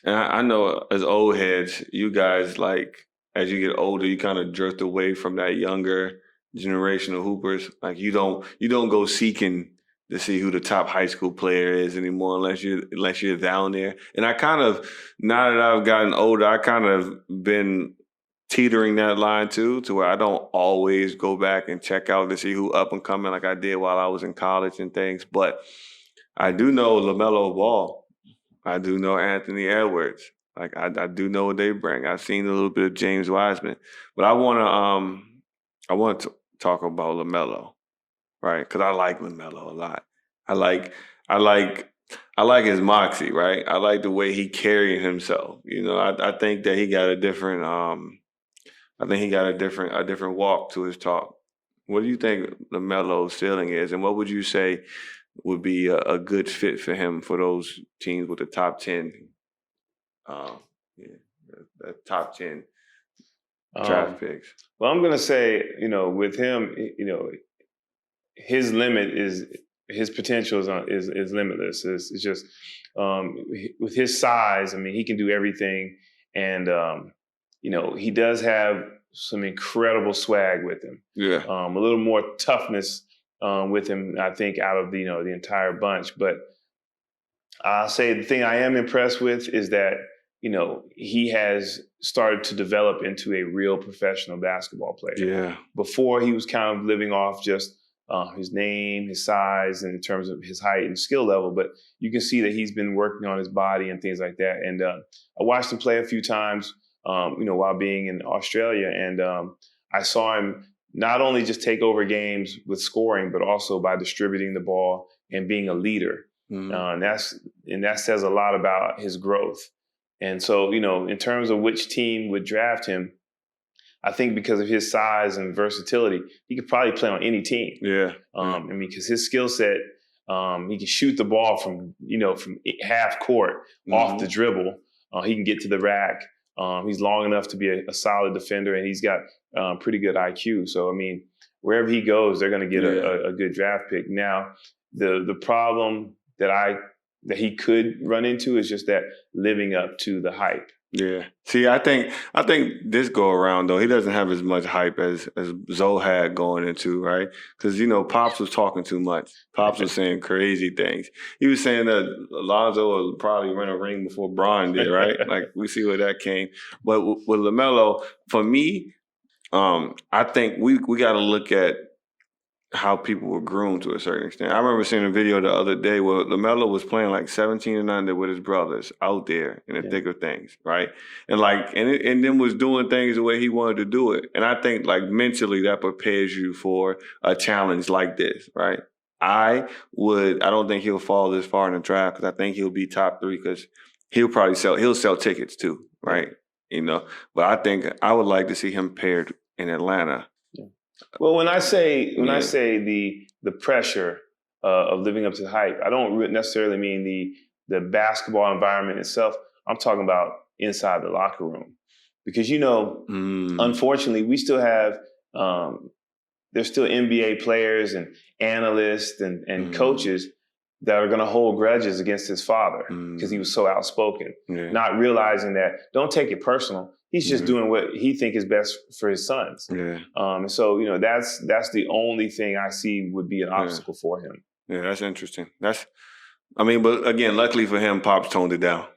and I know as old heads, you guys, like, as you get older, you kind of drift away from that younger generation of hoopers. Like, you don't go seeking to see who the top high school player is anymore unless you're down there. And I kind of, now that I've gotten older, I kind of been teetering that line too, to where I don't always go back and check out to see who up and coming like I did while I was in college and things. But I do know LaMelo Ball. I do know Anthony Edwards. Like I do know what they bring. I've seen a little bit of James Wiseman, but I want to talk about LaMelo, right? Because I like LaMelo a lot. I like his moxie, right? I like the way he carried himself. You know, I think that he got a different a different walk to his talk. What do you think LaMelo's ceiling is, and what would you say would be a good fit for him for those teams with the top 10, the top 10 draft picks? Well, I'm going to say, you know, with him, you know, his potential is limitless. It's just with his size. I mean, he can do everything, and you know, he does have some incredible swag with him. Yeah, a little more toughness with him, I think, out of the entire bunch. But I'll say the thing I am impressed with is that, you know, he has started to develop into a real professional basketball player. Yeah. Before, he was kind of living off just his name, his size, and in terms of his height and skill level. But you can see that he's been working on his body and things like that. And I watched him play a few times, you know, while being in Australia. And I saw him not only just take over games with scoring, but also by distributing the ball and being a leader. And that says a lot about his growth. And so, you know, in terms of which team would draft him, I think because of his size and versatility, he could probably play on any team. Yeah. I mean, because his skill set, he can shoot the ball from half court off the dribble. He can get to the rack. He's long enough to be a solid defender, and he's got pretty good IQ. So, I mean, wherever he goes, they're going to get a good draft pick. Now, the problem that he could run into is just that living up to the hype. Yeah. See, I think this go around though, he doesn't have as much hype as Zoe had going into, right? Because Pops was talking too much. Pops was saying crazy things. He was saying that Alonzo will probably run a ring before Bron did, right? Like we see where that came. But with LaMelo, for me, I think we got to look at how people were groomed to a certain extent. I remember seeing a video the other day where LaMelo was playing like 17 and under with his brothers out there in the thick of things, right? And and then was doing things the way he wanted to do it. And I think like mentally that prepares you for a challenge like this, right? I don't think he'll fall this far in the draft because I think he'll be top 3 because he'll sell tickets too, right? But I think I would like to see him paired in Atlanta. Well, when I say the pressure of living up to the hype, I don't necessarily mean the basketball environment itself. I'm talking about inside the locker room, because unfortunately, we still have there's still NBA players and analysts and coaches that are going to hold grudges against his father because he was so outspoken, not realizing that don't take it personal. He's just doing what he think is best for his sons. Yeah. And so, that's the only thing I see would be an obstacle for him. Yeah, that's interesting. But again, luckily for him, Pops toned it down.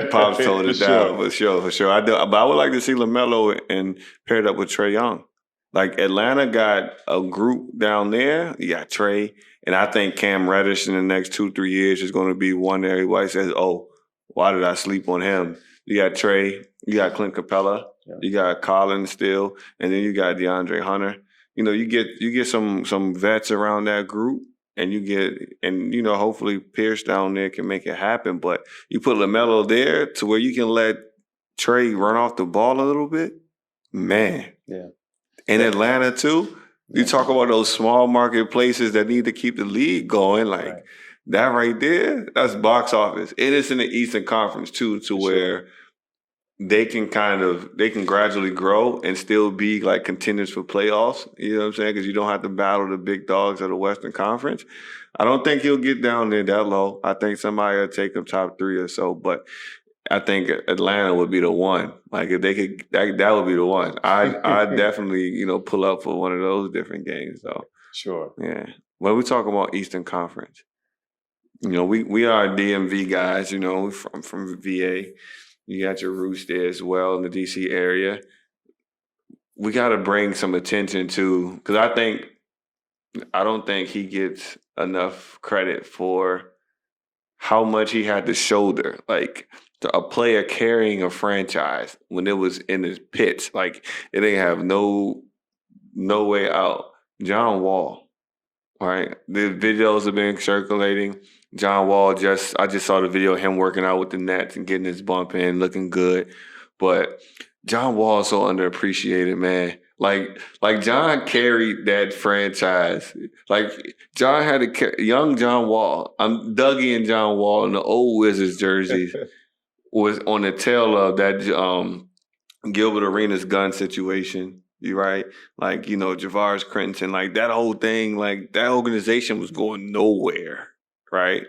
Pops toned it down for sure. But I would like to see LaMelo and paired up with Trae Young. Like Atlanta got a group down there. You got Trae, and I think Cam Reddish in the next 2-3 years is going to be one that everybody says, "Oh, why did I sleep on him?" You got Trae, you got Clint Capella, you got Collins still, and then you got DeAndre Hunter. You get some vets around that group, and hopefully Pierce down there can make it happen. But you put LaMelo there to where you can let Trae run off the ball a little bit, man. Yeah. In Atlanta too, you talk about those small market places that need to keep the league going, that right there, that's box office. It is in the Eastern Conference too, where they can gradually grow and still be like contenders for playoffs. You know what I'm saying? Because you don't have to battle the big dogs of the Western Conference. I don't think he'll get down there that low. I think somebody will take him top 3 or so, but I think Atlanta would be the one. Like if they could, that would be the one. I'd definitely, pull up for one of those different games though. Sure. Yeah. When we talk about Eastern Conference, we are DMV guys, we're from VA. You got your roots there as well in the DC area. We got to bring some attention to, because I don't think he gets enough credit for how much he had to shoulder. Like a player carrying a franchise when it was in his pits, like it didn't have no way out. John Wall, right? The videos have been circulating. John Wall I just saw the video of him working out with the Nets and getting his bump in, looking good. But John Wall is so underappreciated, man. Like John carried that franchise. Like John had young John Wall. I'm Dougie and John Wall in the old Wizards jerseys was on the tail of that Gilbert Arenas gun situation. You right? Like, Javaris Crittenton, like that whole thing, like that organization was going nowhere. Right.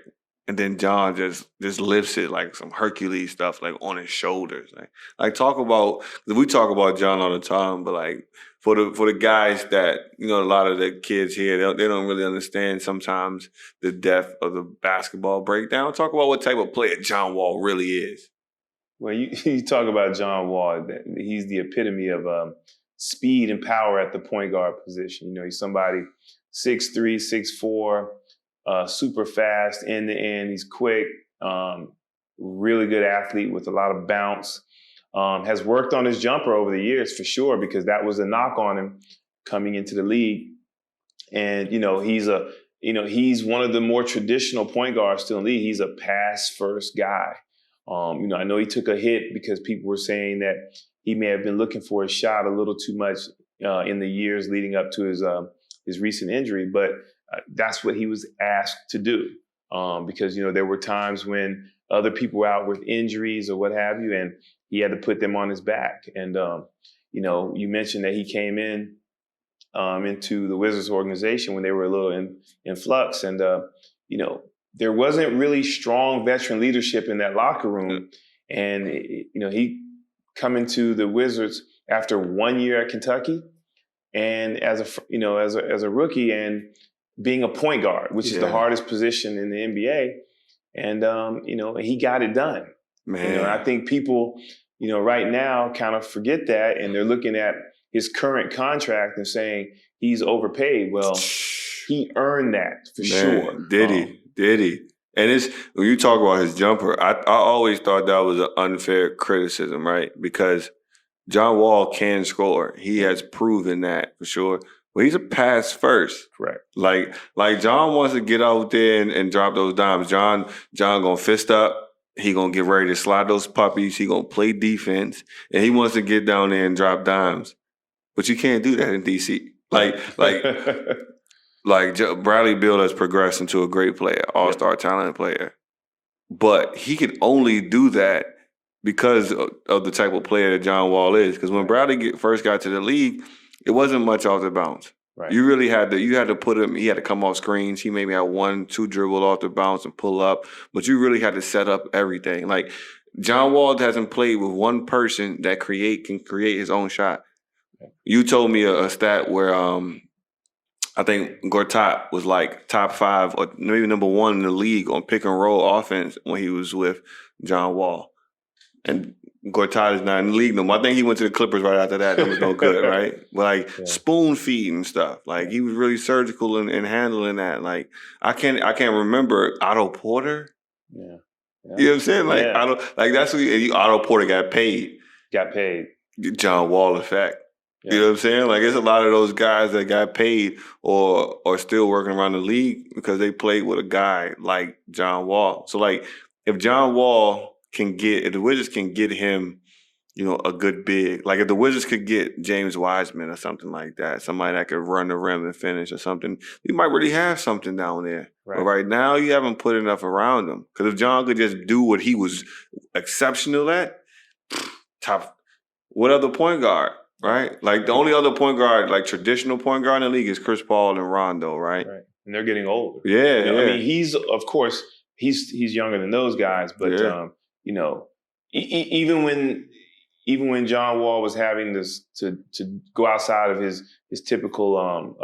And then John just lifts it like some Hercules stuff, like on his shoulders. Like we talk about John all the time, but like for the guys that, a lot of the kids here, they don't really understand sometimes the depth of the basketball breakdown. Talk about what type of player John Wall really is. Well, you talk about John Wall, he's the epitome of speed and power at the point guard position. He's somebody 6'3", 6'4", super fast end to end. He's quick, really good athlete with a lot of bounce. Has worked on his jumper over the years for sure, because that was a knock on him coming into the league. And he's one of the more traditional point guards still in the league. He's a pass first guy. I know he took a hit because people were saying that he may have been looking for a shot a little too much in the years leading up to his recent injury, but that's what he was asked to do, because there were times when other people were out with injuries or what have you, and he had to put them on his back. And, you mentioned that he came into the Wizards organization when they were a little in flux. And, there wasn't really strong veteran leadership in that locker room. And, he come into the Wizards after 1 year at Kentucky and as a rookie and being a point guard, which is the hardest position in the NBA. And, he got it done. Man. I think people, right now kind of forget that, and they're looking at his current contract and saying he's overpaid. Well, he earned that for sure. Did he? And when you talk about his jumper, I always thought that was an unfair criticism, right? Because John Wall can score. He has proven that for sure. But he's a pass first. Correct. Like John wants to get out there and drop those dimes. John gonna fist up. He gonna get ready to slide those puppies. He gonna play defense, and he wants to get down there and drop dimes. But you can't do that in DC. Like Bradley Beal has progressed into a great player, all-star talent player. But he could only do that because of the type of player that John Wall is. Because when Bradley first got to the league, it wasn't much off the bounce. Right. You really had to put him, he had to come off screens. He maybe had 1-2 dribble off the bounce and pull up, but you really had to set up everything. Like John Wall hasn't played with one person that can create his own shot. You told me a stat where I think Gortat was like top 5 or maybe number 1 in the league on pick and roll offense when he was with John Wall. And Gortat is not in the league no more. I think he went to the Clippers right after that. That was no good, right? But spoon feeding stuff. Like he was really surgical in handling that. Like I can't remember Otto Porter. Yeah. You know what I'm saying? Like that's what Otto Porter got paid. John Wall effect. Yeah. You know what I'm saying? Like, it's a lot of those guys that got paid or are still working around the league because they played with a guy like John Wall. So, like, if the Wizards can get him, a good big, like if the Wizards could get James Wiseman or something like that, somebody that could run the rim and finish or something, you might really have something down there. Right. But right now, you haven't put enough around him. Because if John could just do what he was exceptional at, what other point guard? Right? Like the only other point guard, like traditional point guard in the league is Chris Paul and Rondo, right? Right. And they're getting older. Yeah, I mean, he's younger than those guys, but even when John Wall was having this to go outside of his typical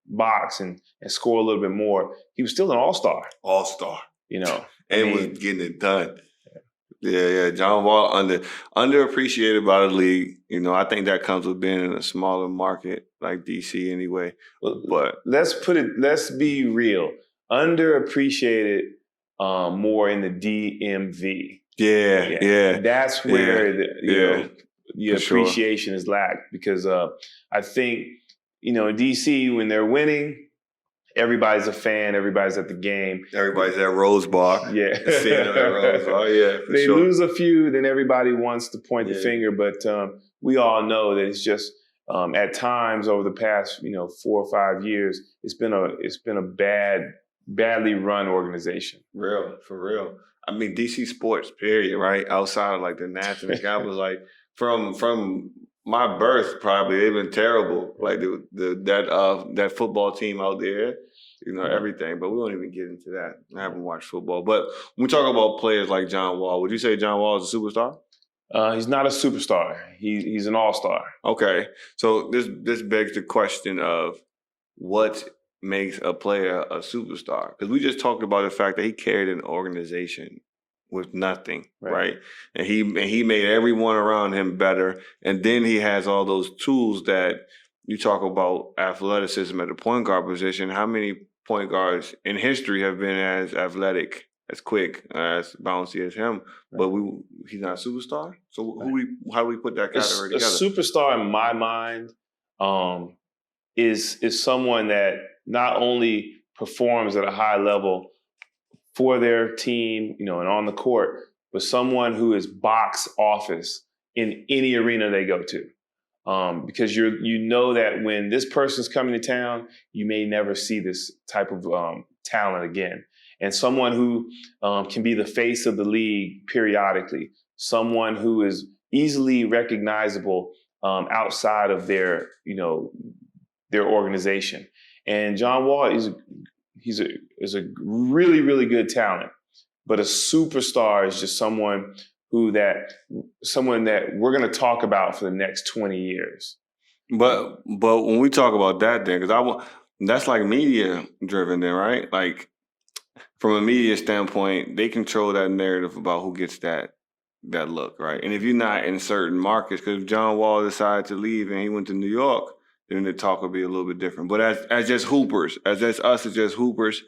box and score a little bit more, he was still an all-star. And was getting it done. Yeah. John Wall underappreciated by the league. I think that comes with being in a smaller market like DC anyway. But let's be real. Underappreciated more in the DMV. Yeah. That's where the appreciation is lacked because I think, in DC when they're winning, everybody's a fan. Everybody's at the game. Everybody's at Rose Bar. Yeah. Seeing them at Rose Bar. Yeah, they lose a few, then everybody wants to point the finger. But we all know that it's just at times over the past 4 or 5 years, it's been a badly run organization. For real. I mean, DC sports, period. Right outside of like the Nats and the Cowboys, like from my birth, probably they've been terrible. Like that football team out there, everything. But we won't even get into that. I haven't watched football. But when we talk about players like John Wall, would you say John Wall is a superstar? He's not a superstar. He's an all-star. Okay, so this begs the question of what makes a player a superstar? Because we just talked about the fact that he carried an organization with nothing, right? And he made everyone around him better. And then he has all those tools that you talk about athleticism at the point guard position. How many point guards in history have been as athletic, as quick, as bouncy as him? But he's not a superstar. So how do we put that category together? A superstar in my mind is someone that not only performs at a high level for their team, and on the court, but someone who is box office in any arena they go to. Because that when this person's coming to town, you may never see this type of talent again. And someone who can be the face of the league periodically, someone who is, easily recognizable outside of their organization. And John Wall is a really, really good talent, but a superstar is just someone that we're going to talk about for the next 20 years. But when we talk about that, then because that's like media driven, then, right? Like from a media standpoint, they control that narrative about who gets that look, right? And if you're not in certain markets, because if John Wall decided to leave and he went to New York, then the talk will be a little bit different. But as just hoopers, as just hoopers,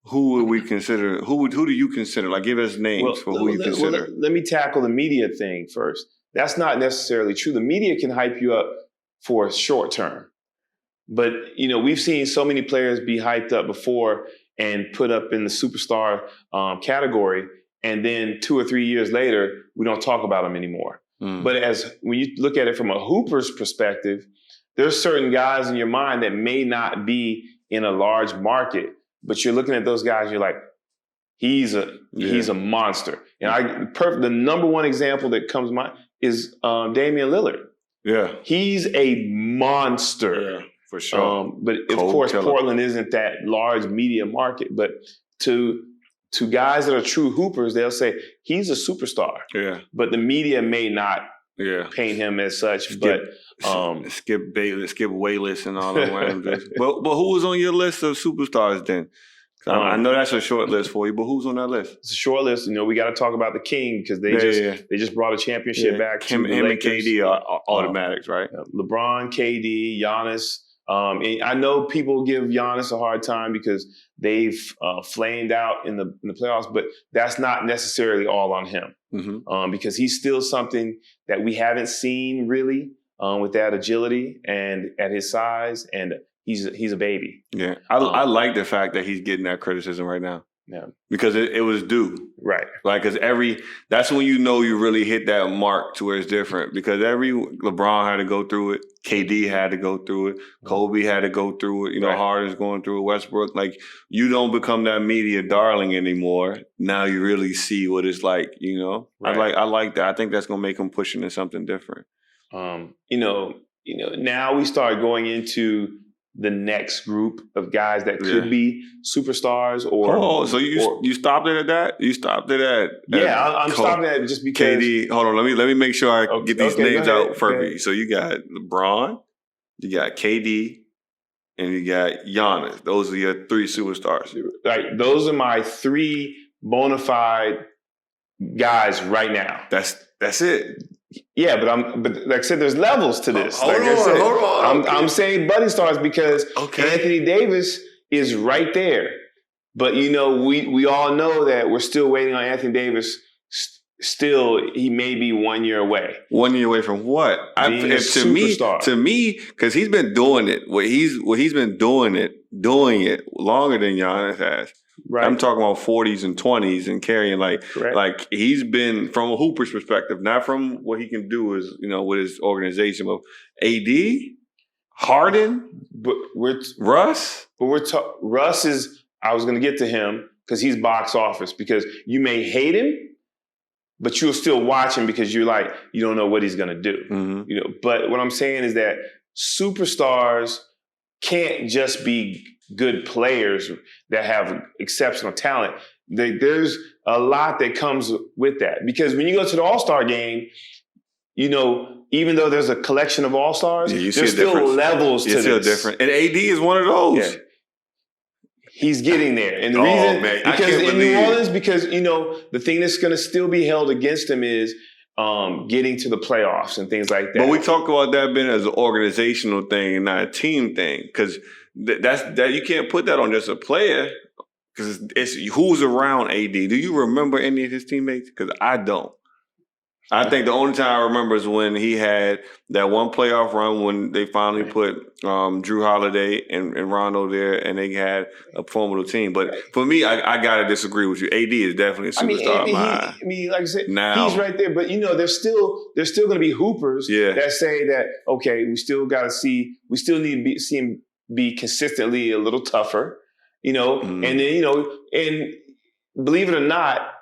who would we consider? Who do you consider? Like, give us names for who you consider. Let me tackle the media thing first. That's not necessarily true. The media can hype you up for short term, but we've seen so many players be hyped up before and put up in the superstar category, and then 2 or 3 years later, we don't talk about them anymore. But when you look at it from a hooper's perspective, there's certain guys in your mind that may not be in a large market, but you're looking at those guys, you're like, he's a monster. And the number one example that comes to mind is Damian Lillard. Yeah. He's a monster. Yeah, for sure. But of course, Portland isn't that large media market. But to guys that are true hoopers, they'll say he's a superstar. Yeah. But the media may not paint him as such. Skip Bayless, Skip Wayless, and all the randoms. But who was on your list of superstars then? I know that's a short list for you, but who's on that list? It's a short list. We got to talk about the King because they just brought a championship back. Him and KD are automatics, right? LeBron, KD, Giannis. And I know people give Giannis a hard time because they've flamed out in the playoffs, but that's not necessarily all on him because he's still something that we haven't seen really with that agility and at his size, and he's a baby. Yeah, I like the fact that he's getting that criticism right now. Yeah, because it was due. Right. Like, because that's when you really hit that mark to where it's different. Because LeBron had to go through it, KD had to go through it, Kobe had to go through it. Harden's going through it, Westbrook. Like, you don't become that media darling anymore. Now you really see what it's like. Right. I like that. I think that's gonna make him push into something different. Now we start going into the next group of guys that could be superstars so you stopped it at that? You stopped it at I'm stopping at it just because KD. Hold on, let me make sure I get these names out perfectly. So you got LeBron, you got KD, and you got Giannis. Those are your three superstars. Right. Those are my three bona fide guys right now. That's it. Yeah, but like I said, there's levels to this. Hold on. I'm saying buddy stars because Anthony Davis is right there. But we all know that we're still waiting on Anthony Davis. Still, he may be 1 year away. 1 year away from what? To me, because he's been doing it. He's been doing it longer than Giannis has. Right. I'm talking about 40s and 20s and carrying like he's been from a hooper's perspective, not from what he can do with his organization. But AD, Harden, Russ. But Russ is. I was going to get to him because he's box office. Because you may hate him, but you'll still watch him because you don't know what he's going to do. Mm-hmm. But what I'm saying is that superstars can't just be good players that have exceptional talent. There's a lot that comes with that. Because when you go to the All-Star game, even though there's a collection of All-Stars, there's still levels to this. It's still different. And AD is one of those. Yeah. He's getting there. And the reason, because in New Orleans, because, the thing that's going to still be held against him is getting to the playoffs and things like that. But we talk about that being as an organizational thing and not a team thing. Because that you can't put that on just a player because it's who's around AD. Do you remember any of his teammates? Because I don't. I think the only time I remember is when he had that one playoff run when they finally put Drew Holiday and Rondo there, and they had a formidable team. But for me, I gotta disagree with you. AD is definitely a superstar. Like I said, now he's right there. But there's still going to be hoopers that say that we still got to see. We still need to see him be consistently a little tougher, and then and believe it or not.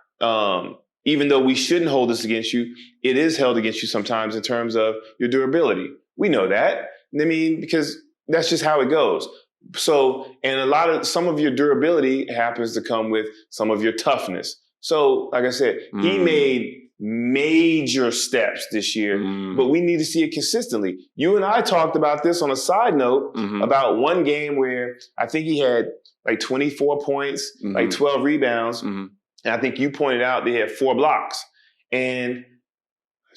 even though we shouldn't hold this against you, it is held against you sometimes in terms of your durability. We know that. I mean, because that's just how it goes. So, and some of your durability happens to come with some of your toughness. So, like I said, he made major steps this year, but we need to see it consistently. You and I talked about this on a side note about one game where I think he had like 24 points, like 12 rebounds. And I think you pointed out they had 4 blocks. And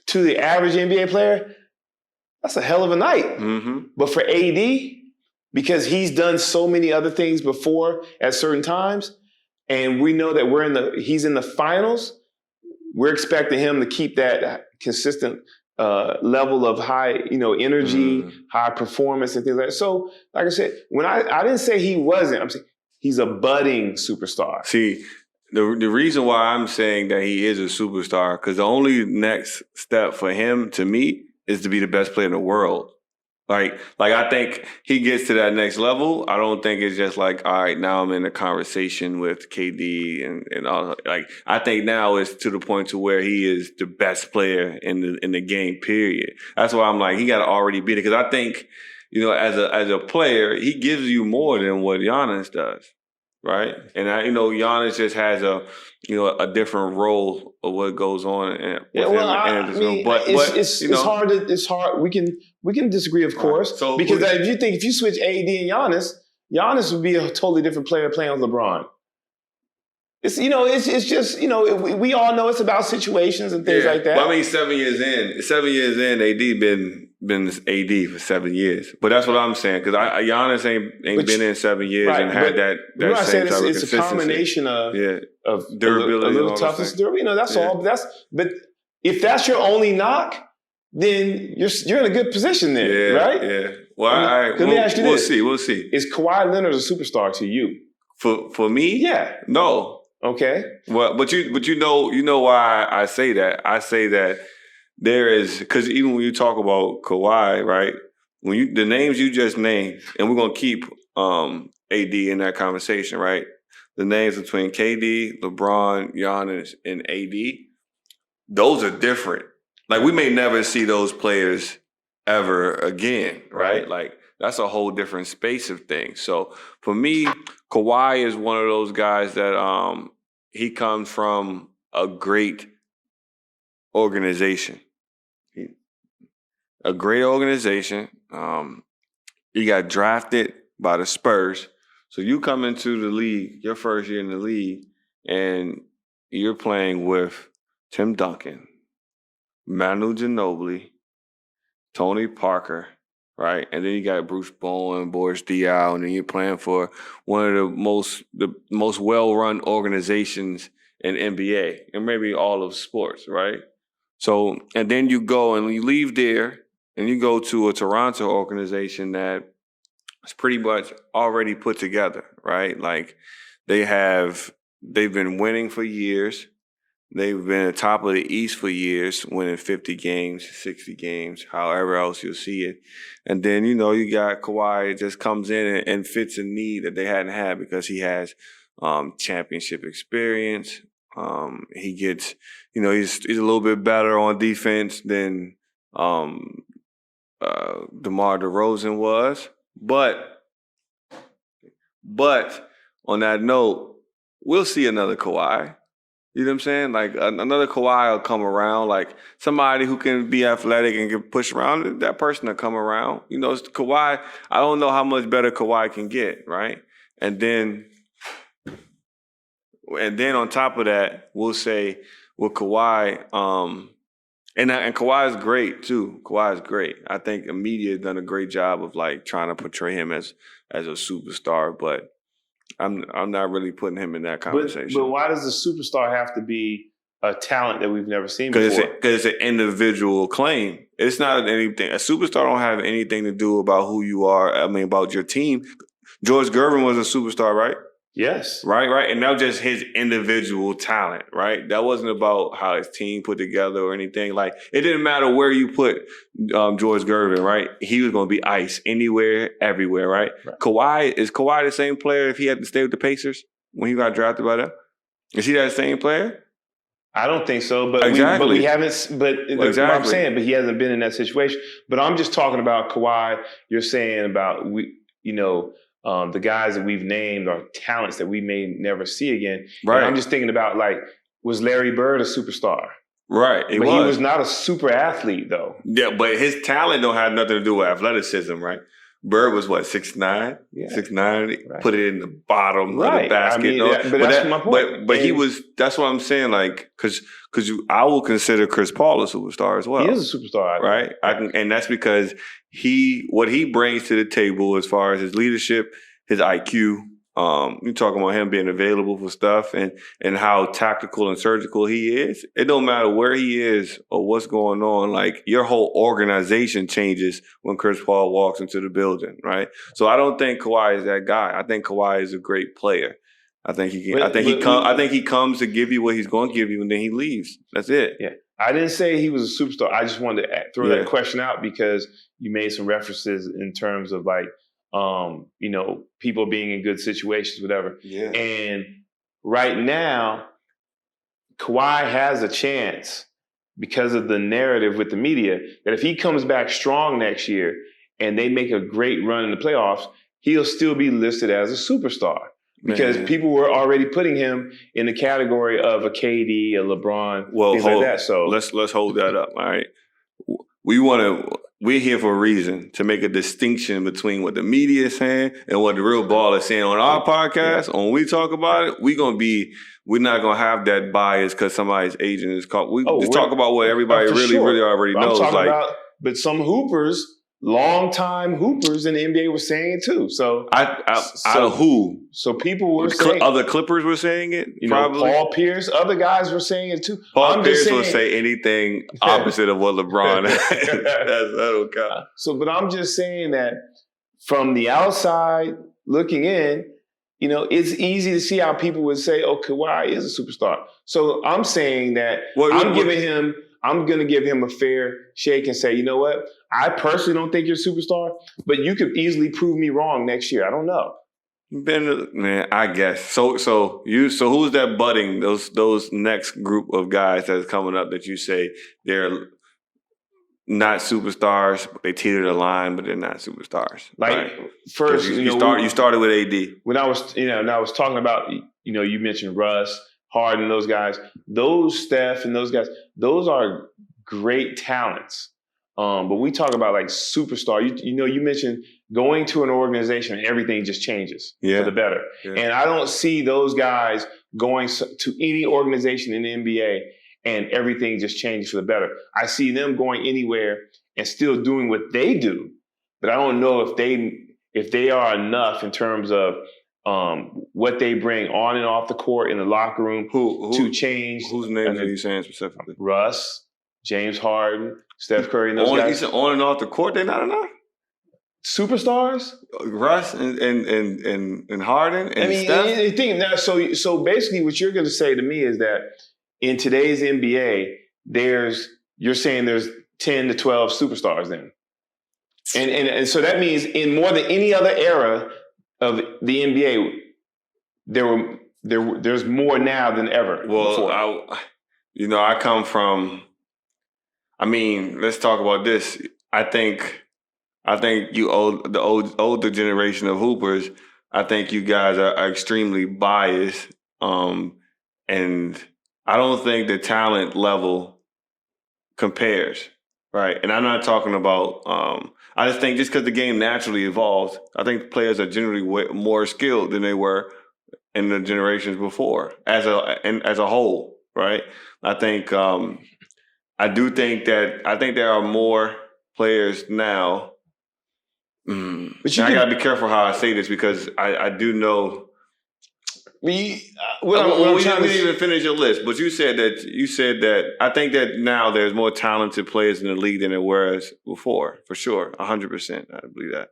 to the average NBA player, that's a hell of a night. But for AD, because he's done so many other things before at certain times, and we know that he's in the finals, we're expecting him to keep that consistent level of high, energy, high performance, and things like that. So, like I said, when I didn't say he wasn't, I'm saying he's a budding superstar. See, the reason why I'm saying that he is a superstar, because the only next step for him to me is to be the best player in the world. Like I think he gets to that next level. I don't think it's just like, all right, now I'm in a conversation with KD and all. Like, I think now it's to the point to where he is the best player in the game, period. That's why I'm like, he got to already beat it. Because I think, as a player, he gives you more than what Giannis does, right? And Giannis just has a different role of what goes on. It's hard. We can disagree, of course, right. So because if you switch AD and Giannis would be a totally different player playing with LeBron. It's just we all know it's about situations and things like that. Well, I mean, 7 years in, AD been AD for 7 years. But that's what I'm saying, because Giannis ain't been in 7 years, right, and had that same type of consistency. It's a combination of durability, a little toughness, that's all. But if that's your only knock, then you're in a good position there, right? Yeah. Well, let me ask you this. We'll see. Is Kawhi Leonard a superstar to you? For me? Yeah. No. Okay. Well, but you know why I say that? I say that there is, because even when you talk about Kawhi, right? The names you just named, and we're gonna keep AD in that conversation, right? The names between KD, LeBron, Giannis, and AD, those are different. Like, we may never see those players ever again, right? Like, that's a whole different space of things. So for me, Kawhi is one of those guys that he comes from a great organization. A great organization. He got drafted by the Spurs. So you come into the league, your first year in the league, and you're playing with Tim Duncan, Manu Ginobili, Tony Parker, right? And then you got Bruce Bowen, Boris Diaw, and then you're playing for one of the most well-run organizations in NBA, and maybe all of sports, right? So, and then you go and you leave there, and you go to a Toronto organization that is pretty much already put together, right? Like, they've been winning for years. They've been at the top of the East for years, winning 50 games, 60 games, however else you'll see it. And then, you got Kawhi just comes in and fits a need that they hadn't had, because he has championship experience. He gets, he's a little bit better on defense than DeMar DeRozan was. But on that note, we'll see another Kawhi. You know what I'm saying? Like, another Kawhi will come around. Like, somebody who can be athletic and can push around, that person will come around. It's Kawhi. I don't know how much better Kawhi can get, right? And then on top of that, we'll say with Kawhi, and Kawhi is great too. Kawhi is great. I think the media has done a great job of like trying to portray him as a superstar, but I'm not really putting him in that conversation. But why does the superstar have to be a talent that we've never seen before? Because it's an individual claim. It's not anything. A superstar don't have anything to do about who you are. I mean, about your team. George Gervin was a superstar, right? Yes. Right. And that was just his individual talent, right? That wasn't about how his team put together or anything. Like, it didn't matter where you put George Gervin, right? He was going to be ice anywhere, everywhere, right? Is Kawhi the same player if he had to stay with the Pacers when he got drafted by them? Is he that same player? I don't think so, but Exactly. we haven't. But what I'm saying, but he hasn't been in that situation. But I'm just talking about Kawhi. You're saying about the guys that we've named are talents that we may never see again. Right. And I'm just thinking about was Larry Bird a superstar? Right. He was not a super athlete though. Yeah, but his talent don't have nothing to do with athleticism, right? Bird was what, 6'9"? Yeah. 6'9", Right. Put it in the bottom of the basket. I mean, but that's my point. But that's what I'm saying, because I will consider Chris Paul a superstar as well. He is a superstar, right? And that's because what he brings to the table as far as his leadership, his IQ. You talking about him being available for stuff and how tactical and surgical he is. It don't matter where he is or what's going on. Like, your whole organization changes when Chris Paul walks into the building, right? So I don't think Kawhi is that guy. I think Kawhi is a great player. I think he comes to give you what he's going to give you, and then he leaves. That's it. Yeah, I didn't say he was a superstar. I just wanted to throw that question out because you made some references in terms of people being in good situations, whatever. Yeah. And right now, Kawhi has a chance because of the narrative with the media that if he comes back strong next year and they make a great run in the playoffs, he'll still be listed as a superstar. Because people were already putting him in the category of a KD, a LeBron, things like that. So let's hold that up. All right. We're here for a reason, to make a distinction between what the media is saying and what the real ball is saying on our podcast. When we talk about it, we're not gonna have that bias because somebody's agent is called. We just talk about what everybody really already knows. But some hoopers, long-time hoopers in the NBA were saying it too. So out of who? So people were saying, other Clippers were saying it. Probably Paul Pierce, other guys were saying it too. Paul Pierce will say anything opposite of what LeBron. That don't count. But I'm just saying that from the outside looking in, it's easy to see how people would say, "Oh, Kawhi is a superstar." So I'm saying that I'm going to give him a fair shake and say, you know what? I personally don't think you're a superstar, but you could easily prove me wrong next year. I don't know. Man, I guess. So who's that budding, those next group of guys that's coming up that you say they're not superstars, but they teeter the line, but they're not superstars? First, you started with AD. When I was talking about, you mentioned Russ, Harden, those guys, those Steph and those guys, those are great talents. But we talk about superstar. You mentioned going to an organization and everything just changes for the better. Yeah. And I don't see those guys going to any organization in the NBA and everything just changes for the better. I see them going anywhere and still doing what they do, but I don't know if they are enough in terms of what they bring on and off the court in the locker room to change. Whose names are you saying specifically? Russ, James Harden, Steph Curry, and those guys. You said on and off the court, they're not enough? Superstars? Russ and Harden and Steph? So basically what you're going to say to me is that in today's NBA, you're saying there's 10 to 12 superstars then. And so that means in more than any other era of the NBA, there's more now than ever. Well, before. I come from. Let's talk about this. I think the older generation of hoopers. I think you guys are extremely biased, and I don't think the talent level compares. Right, and I'm not talking about. I just think just because the game naturally evolves, I think players are generally more skilled than they were in the generations before, as a whole. Right, I think I think there are more players now. But I gotta be careful how I say this because I do know. We didn't even finish your list, but you said that I think that now there's more talented players in the league than there was before, for sure, 100%. I believe that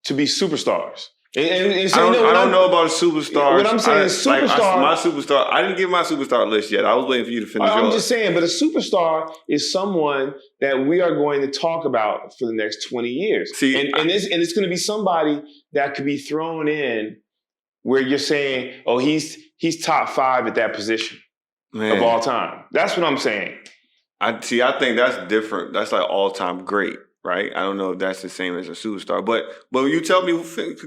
to be superstars. I don't know about superstars. What I'm saying is superstar. My superstar. I didn't give my superstar list yet. I was waiting for you to finish yours. I'm just saying, but a superstar is someone that we are going to talk about for the next 20 years. It's going to be somebody that could be thrown in where you're saying, oh, he's top 5 at that position. of all time. That's what I'm saying. I think that's different. That's like all-time great, right? I don't know if that's the same as a superstar, but you tell me,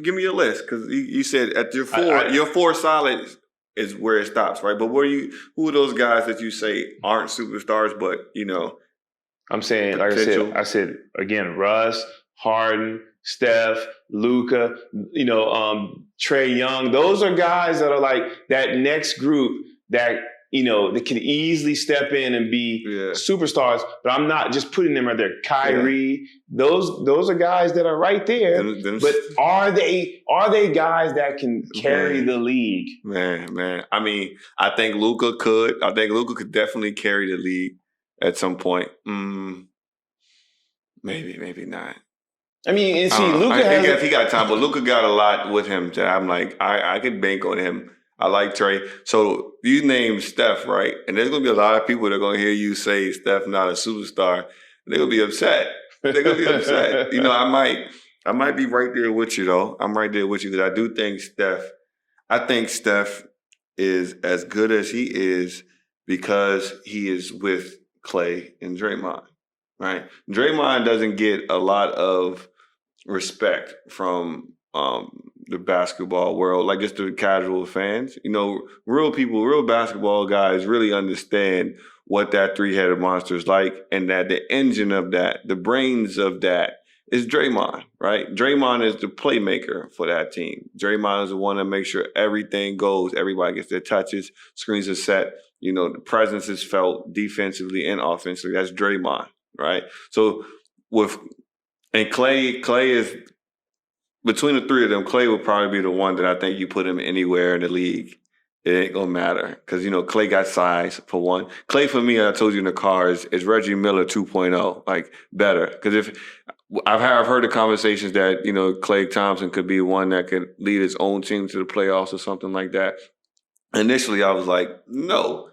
give me your list, because you said at your four solid is where it stops, right? But who are those guys that you say aren't superstars, but I'm saying, like I said again, Russ, Harden, Steph, Luka, Trae Young. Those are guys that are like that next group that that can easily step in and be superstars. But I'm not just putting them right there. Kyrie, those are guys that are right there. But are they guys that can carry the league? Man. I mean, I think Luka could. I think Luka could definitely carry the league at some point. Maybe not. I mean, and see, Luka he got time, but Luka got a lot with him that I'm like, I could bank on him. I like Trae. So you name Steph, right? And there's gonna be a lot of people that are gonna hear you say Steph not a superstar. They're gonna be upset. They're gonna be upset. I might be right there with you though. I'm right there with you because I do think Steph is as good as he is because he is with Klay and Draymond, right? Draymond doesn't get a lot of respect from the basketball world, like just the casual fans. Real people, real basketball guys really understand what that three-headed monster is like, and that the engine of that, the brains of that, is Draymond, right? Draymond is the playmaker for that team. Draymond is the one that makes sure everything goes, everybody gets their touches, screens are set, the presence is felt defensively and offensively. That's Draymond, right? So and Klay is, between the three of them, Klay would probably be the one that I think you put him anywhere in the league. It ain't gonna matter because Klay got size for one. Klay for me, I told you in the car, is Reggie Miller 2.0, like better. Because if I've heard the conversations that Klay Thompson could be one that could lead his own team to the playoffs or something like that. Initially, I was like, no.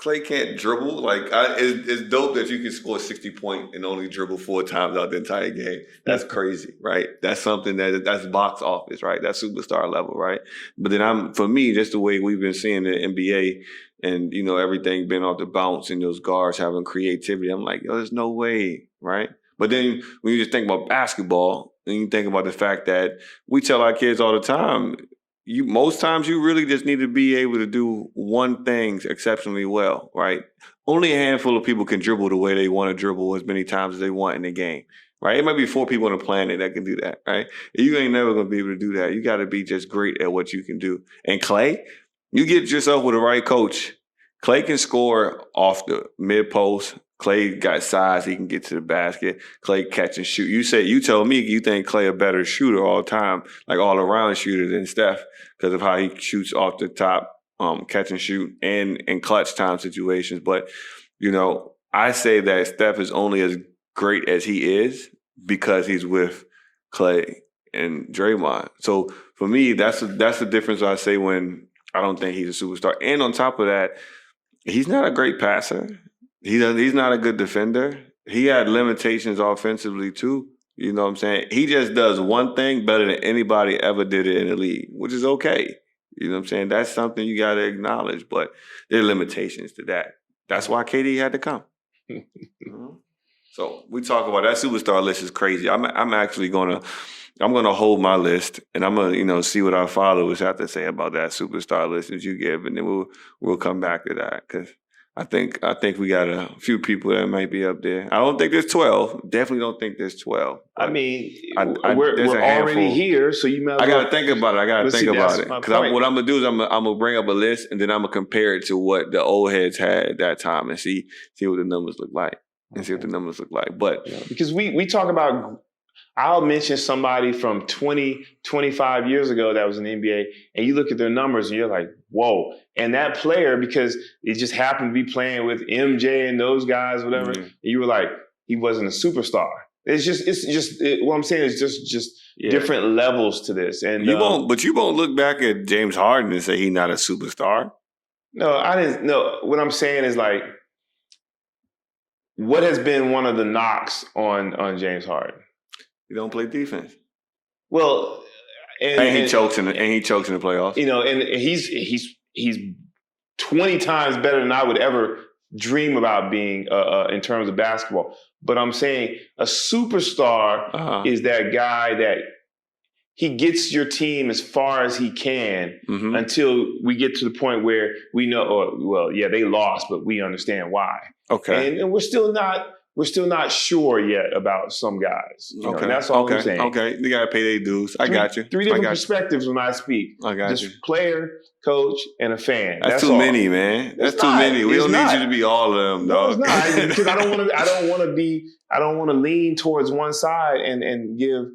Klay can't dribble. It's dope that you can score 60 points and only dribble 4 times out the entire game. That's crazy, right? That's something that's box office, right? That's superstar level, right? But then for me, just the way we've been seeing the NBA and, everything been off the bounce and those guards having creativity, I'm like, there's no way, right? But then when you just think about basketball and you think about the fact that we tell our kids all the time, most times you really just need to be able to do one thing exceptionally well, right? Only a handful of people can dribble the way they want to dribble as many times as they want in the game, right? It might be 4 people on the planet that can do that, right? You ain't never going to be able to do that. You got to be just great at what you can do. And Klay, you get yourself with the right coach. Klay can score off the mid-post. Klay got size. He can get to the basket. Klay catch and shoot. You tell me you think Klay a better shooter all the time, like all-around shooter than Steph because of how he shoots off the top, catch and shoot, and in clutch time situations. But, I say that Steph is only as great as he is because he's with Klay and Draymond. So for me, that's the difference I say when I don't think he's a superstar. And on top of that, he's not a great passer. He's not a good defender. He had limitations offensively too. You know what I'm saying? He just does one thing better than anybody ever did it in the league, which is okay. You know what I'm saying? That's something you got to acknowledge, but there are limitations to that. That's why KD had to come. So we talk about that superstar list is crazy. I'm actually gonna hold my list and I'm gonna see what our followers have to say about that superstar list that you give, and then we'll come back to that because I think we got a few people that might be up there. I don't think there's 12. Definitely don't think there's 12. I mean, we're already here, so you might. I got to think about it. Because what I'm gonna do is I'm gonna bring up a list and then I'm gonna compare it to what the old heads had at that time and see what the numbers look like But because we talk about. I'll mention somebody from 20, 25 years ago that was in the NBA, and you look at their numbers and you're like, whoa. And that player, because it just happened to be playing with MJ and those guys, whatever, and you were like, he wasn't a superstar. What I'm saying is just different levels to this. And you won't look back at James Harden and say he's not a superstar. No, I didn't. No, what I'm saying is like, what has been one of the knocks on James Harden? He don't play defense. Well, and he chokes in the playoffs. And he's 20 times better than I would ever dream about being in terms of basketball. But I'm saying a superstar is that guy that he gets your team as far as he can until we get to the point where we know, they lost, but we understand why. Okay. And we're still not sure yet about some guys. You know, and that's all I'm saying. Okay. They gotta pay their dues. I got you. Three different perspectives when I speak. I got Just you. Player, coach, and a fan. That's too many, man. That's too many. We don't need you to be all of them, dog. No, it's not. Because I don't want to lean towards one side and give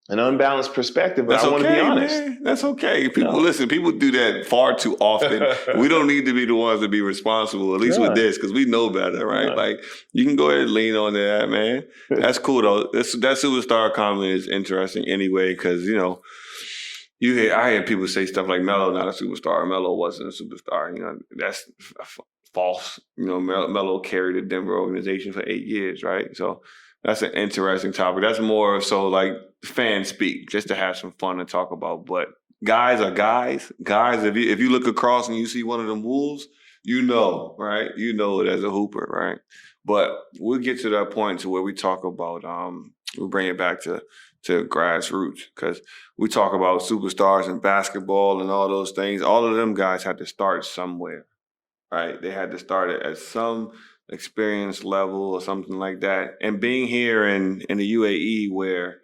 an unbalanced perspective, but I want to be honest. Man. That's okay. Listen, people do that far too often. We don't need to be the ones to be responsible, at least with this, because we know better, right? Like, you can go ahead and lean on that, man. That's cool, though. That superstar comment is interesting anyway, because, you know, I hear people say stuff like Melo not a superstar, Melo wasn't a superstar. You know, that's false. You know, Melo carried the Denver organization for 8 years, right? So that's an interesting topic. That's more so like fan speak, just to have some fun and talk about. But guys are guys. Guys, if you look across and you see one of them wolves, you know, right? You know it as a hooper, right? But we'll get to that point to where we talk about, we'll bring it back to grassroots, because we talk about superstars in basketball and all those things. All of them guys had to start somewhere, right? They had to start at some experience level or something like that. And being here in the UAE, where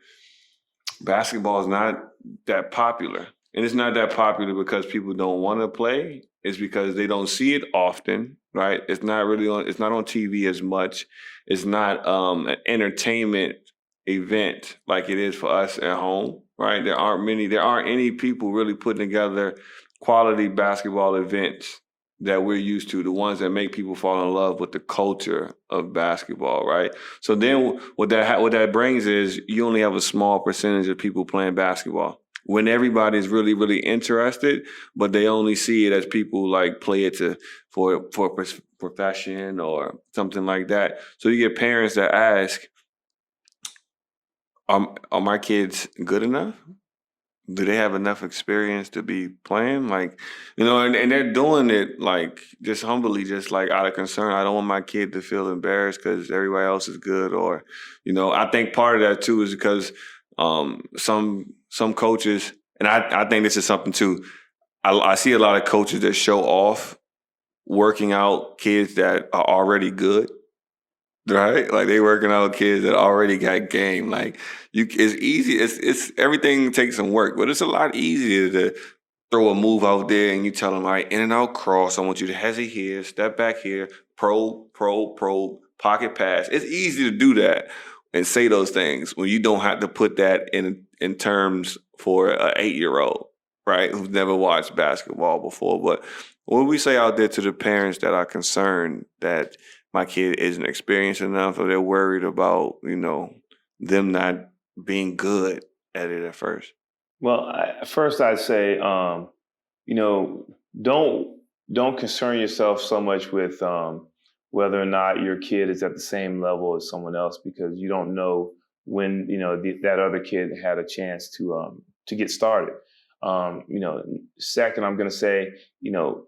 basketball is not that popular, and it's not that popular because people don't want to play, it's because they don't see it often, right? It's not on TV as much. It's not an entertainment event like it is for us at home, right? There aren't any people really putting together quality basketball events that we're used to, the ones that make people fall in love with the culture of basketball, right? So then what that brings is you only have a small percentage of people playing basketball. When everybody's really, really interested, but they only see it as people like play it for profession or something like that. So you get parents that ask, are my kids good enough? Do they have enough experience to be playing? Like, you know, and they're doing it like just humbly, just like out of concern. I don't want my kid to feel embarrassed because everybody else is good. Or, you know, I think part of that too is because some coaches, and I think this is something too, I see a lot of coaches that show off working out kids that are already good. Right? Like they working out kids that already got game. Like it's easy. It's everything takes some work, but it's a lot easier to throw a move out there and you tell them, all right, in and out cross. I want you to hesitate here, step back here, pro, pocket pass. It's easy to do that and say those things when you don't have to put that in terms for an 8-year-old, right? Who's never watched basketball before. But what we say out there to the parents that are concerned that my kid isn't experienced enough, or they're worried about, you know, them not being good at it at first? Well, first I'd say, you know, don't concern yourself so much with whether or not your kid is at the same level as someone else, because you don't know when, you know, that other kid had a chance to get started. You know, second, I'm going to say, you know,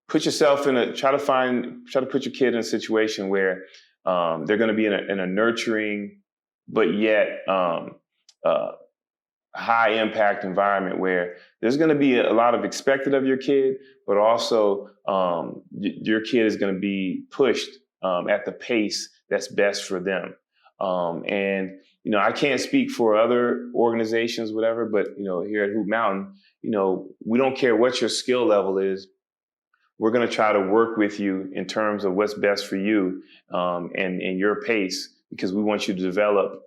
put yourself try to put your kid in a situation where they're going to be in a nurturing, but yet high impact environment where there's going to be a lot of expected of your kid, but also your kid is going to be pushed at the pace that's best for them. And, you know, I can't speak for other organizations, whatever, but, you know, here at Hoop Mountain, you know, we don't care what your skill level is. We're going to try to work with you in terms of what's best for you and your pace, because we want you to develop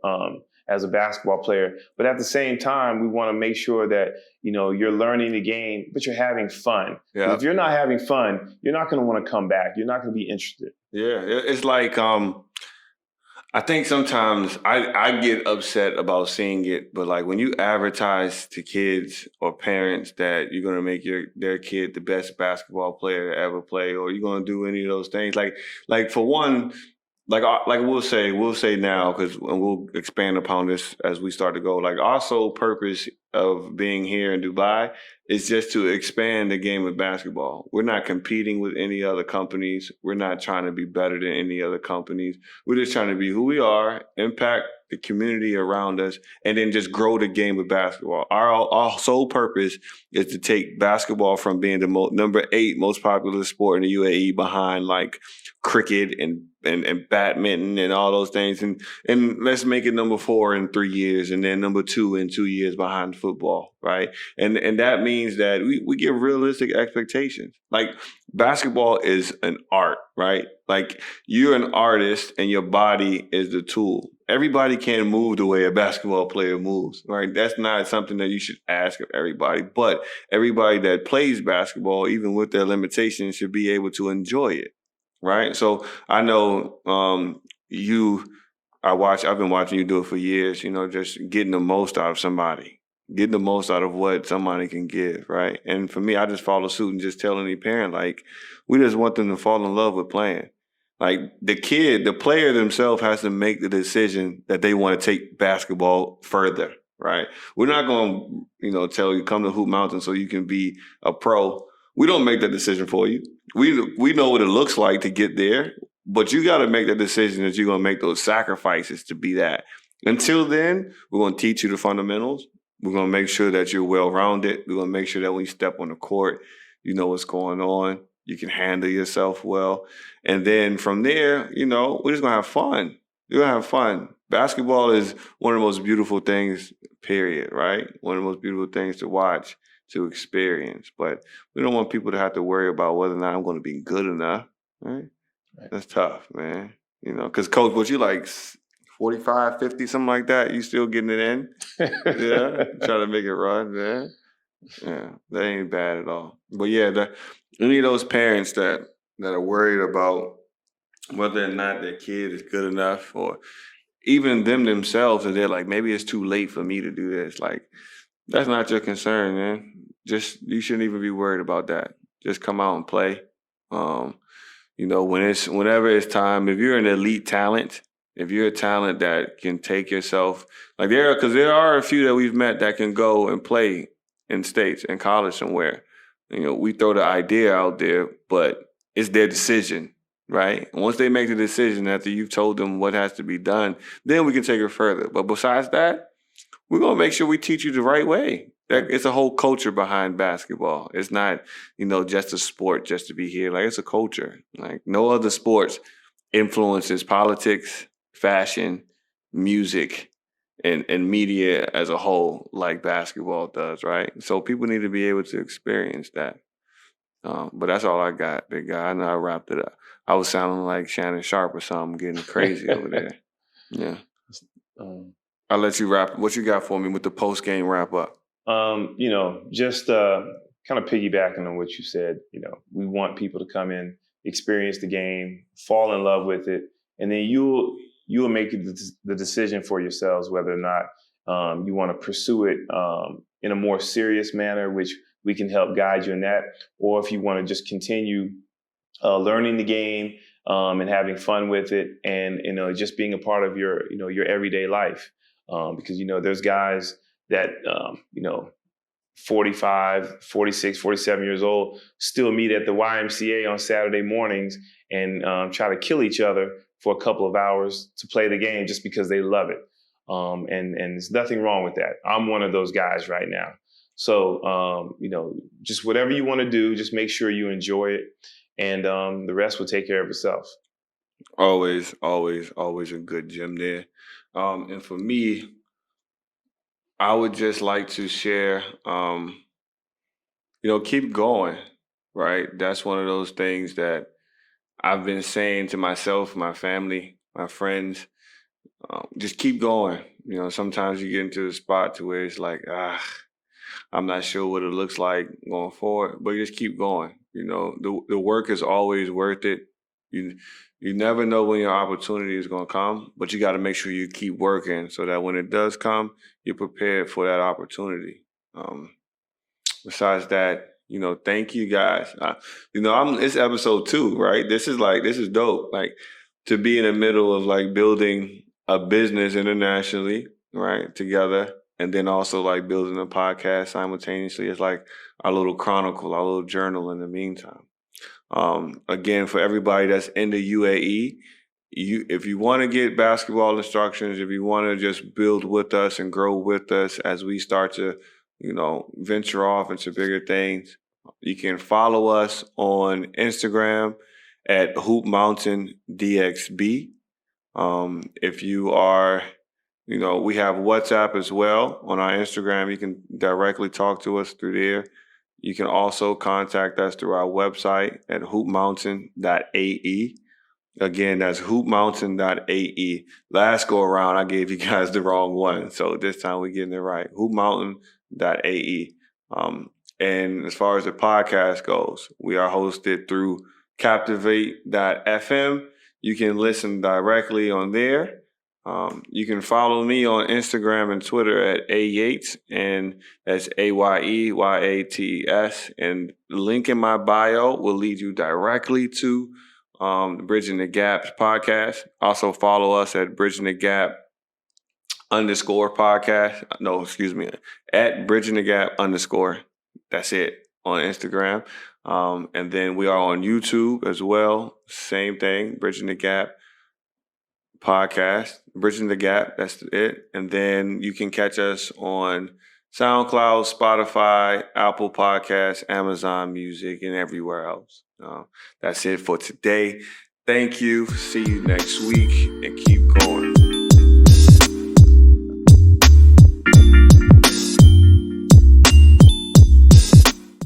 as a basketball player. But at the same time, we want to make sure that, you know, you're learning the game, but you're having fun. Yeah. If you're not having fun, you're not going to want to come back. You're not going to be interested. Yeah, it's like I think sometimes I get upset about seeing it, but like when you advertise to kids or parents that you're going to make their kid the best basketball player to ever play, or you're going to do any of those things, like for one, like we'll say now, because we'll expand upon this as we start to go, like our sole purpose of being here in Dubai is just to expand the game of basketball. We're not competing with any other companies. We're not trying to be better than any other companies. We're just trying to be who we are, impact the community around us, and then just grow the game of basketball. Our sole purpose is to take basketball from being the number 8 most popular sport in the UAE behind like cricket and badminton and all those things. And let's make it number 4 in 3 years and then number 2 in 2 years behind football, right? And that means that we give realistic expectations. Like basketball is an art, right? Like you're an artist and your body is the tool. Everybody can't move the way a basketball player moves, right? That's not something that you should ask of everybody, but everybody that plays basketball, even with their limitations, should be able to enjoy it, right? So I know I've been watching you do it for years, just getting the most out of somebody, getting the most out of what somebody can give, right? And for me, I just follow suit and just tell any parent, like, we just want them to fall in love with playing. Like the player themselves has to make the decision that they want to take basketball further, right? We're not going to, tell you come to Hoop Mountain so you can be a pro. We don't make that decision for you. We know what it looks like to get there, but you got to make that decision that you're going to make those sacrifices to be that. Until then, we're going to teach you the fundamentals. We're going to make sure that you're well-rounded. We're going to make sure that when you step on the court, you know what's going on. You can handle yourself well. And then from there, we're just going to have fun. You're going to have fun. Basketball is one of the most beautiful things, period, right? One of the most beautiful things to watch, to experience. But we don't want people to have to worry about whether or not I'm going to be good enough, right? That's tough, man. Because Coach, what you like 45, 50, something like that, you still getting it in? Yeah, trying to make it run, man. Yeah, that ain't bad at all. But yeah, any of those parents that are worried about whether or not their kid is good enough, or even them themselves, and they're like, maybe it's too late for me to do this. Like, that's not your concern, man. You shouldn't even be worried about that. Just come out and play. Whenever it's time, if you're an elite talent, if you're a talent that can take yourself, like because there are a few that we've met that can go and play in states, in college somewhere. We throw the idea out there, but it's their decision, right? And once they make the decision after you've told them what has to be done, then we can take it further. But besides that, we're going to make sure we teach you the right way. It's a whole culture behind basketball. It's not, just a sport just to be here. Like, it's a culture. Like, no other sports influences politics, fashion, music, and media as a whole like basketball does, right? So people need to be able to experience that. But that's all I got, big guy. I know I wrapped it up. I was sounding like Shannon Sharp or something, getting crazy over there. Yeah. I'll let you wrap. What you got for me with the post-game wrap-up? Just kind of piggybacking on what you said, we want people to come in, experience the game, fall in love with it, and then you will make the decision for yourselves whether or not you want to pursue it in a more serious manner, which we can help guide you in that, or if you want to just continue learning the game and having fun with it, and just being a part of your everyday life, because there's guys that 45, 46, 47 years old still meet at the YMCA on Saturday mornings and try to kill each other for a couple of hours to play the game just because they love it. And there's nothing wrong with that. I'm one of those guys right now. So, just whatever you want to do, just make sure you enjoy it, and the rest will take care of itself. Always, always, always a good gym there. And for me, I would just like to share, keep going, right? That's one of those things that I've been saying to myself, my family, my friends, just keep going. Sometimes you get into a spot to where it's like, I'm not sure what it looks like going forward, but you just keep going. The work is always worth it. You never know when your opportunity is going to come, but you got to make sure you keep working so that when it does come, you're prepared for that opportunity. Besides that, thank you guys. It's episode 2, right? This is dope. Like, to be in the middle of like building a business internationally, right? Together. and then also like building a podcast simultaneously is like our little chronicle, our little journal in the meantime. Again, for everybody that's in the UAE, if you want to get basketball instructions, if you want to just build with us and grow with us as we start to, venture off into bigger things, you can follow us on Instagram at HOOPMOUNTAIN.AE. If you are, we have WhatsApp as well on our Instagram. You can directly talk to us through there. You can also contact us through our website at HOOPMOUNTAIN.AE. Again, that's HOOPMOUNTAIN.AE. Last go around, I gave you guys the wrong one. So this time we're getting it right. HOOPMOUNTAIN.AE. And as far as the podcast goes, we are hosted through Captivate.fm. You can listen directly on there. You can follow me on Instagram and Twitter at AYates, and that's AYEYATES. And the link in my bio will lead you directly to the Bridgin the Gap podcast. Also follow us at Bridgin the Gap _podcast. No, excuse me, at Bridgin the Gap _. That's it on Instagram. And then we are on YouTube as well. Same thing, Bridgin the Gap podcast, Bridging the Gap. That's it. And then you can catch us on SoundCloud, Spotify, Apple Podcasts, Amazon Music, and everywhere else. That's it for today. Thank you. See you next week, and keep going.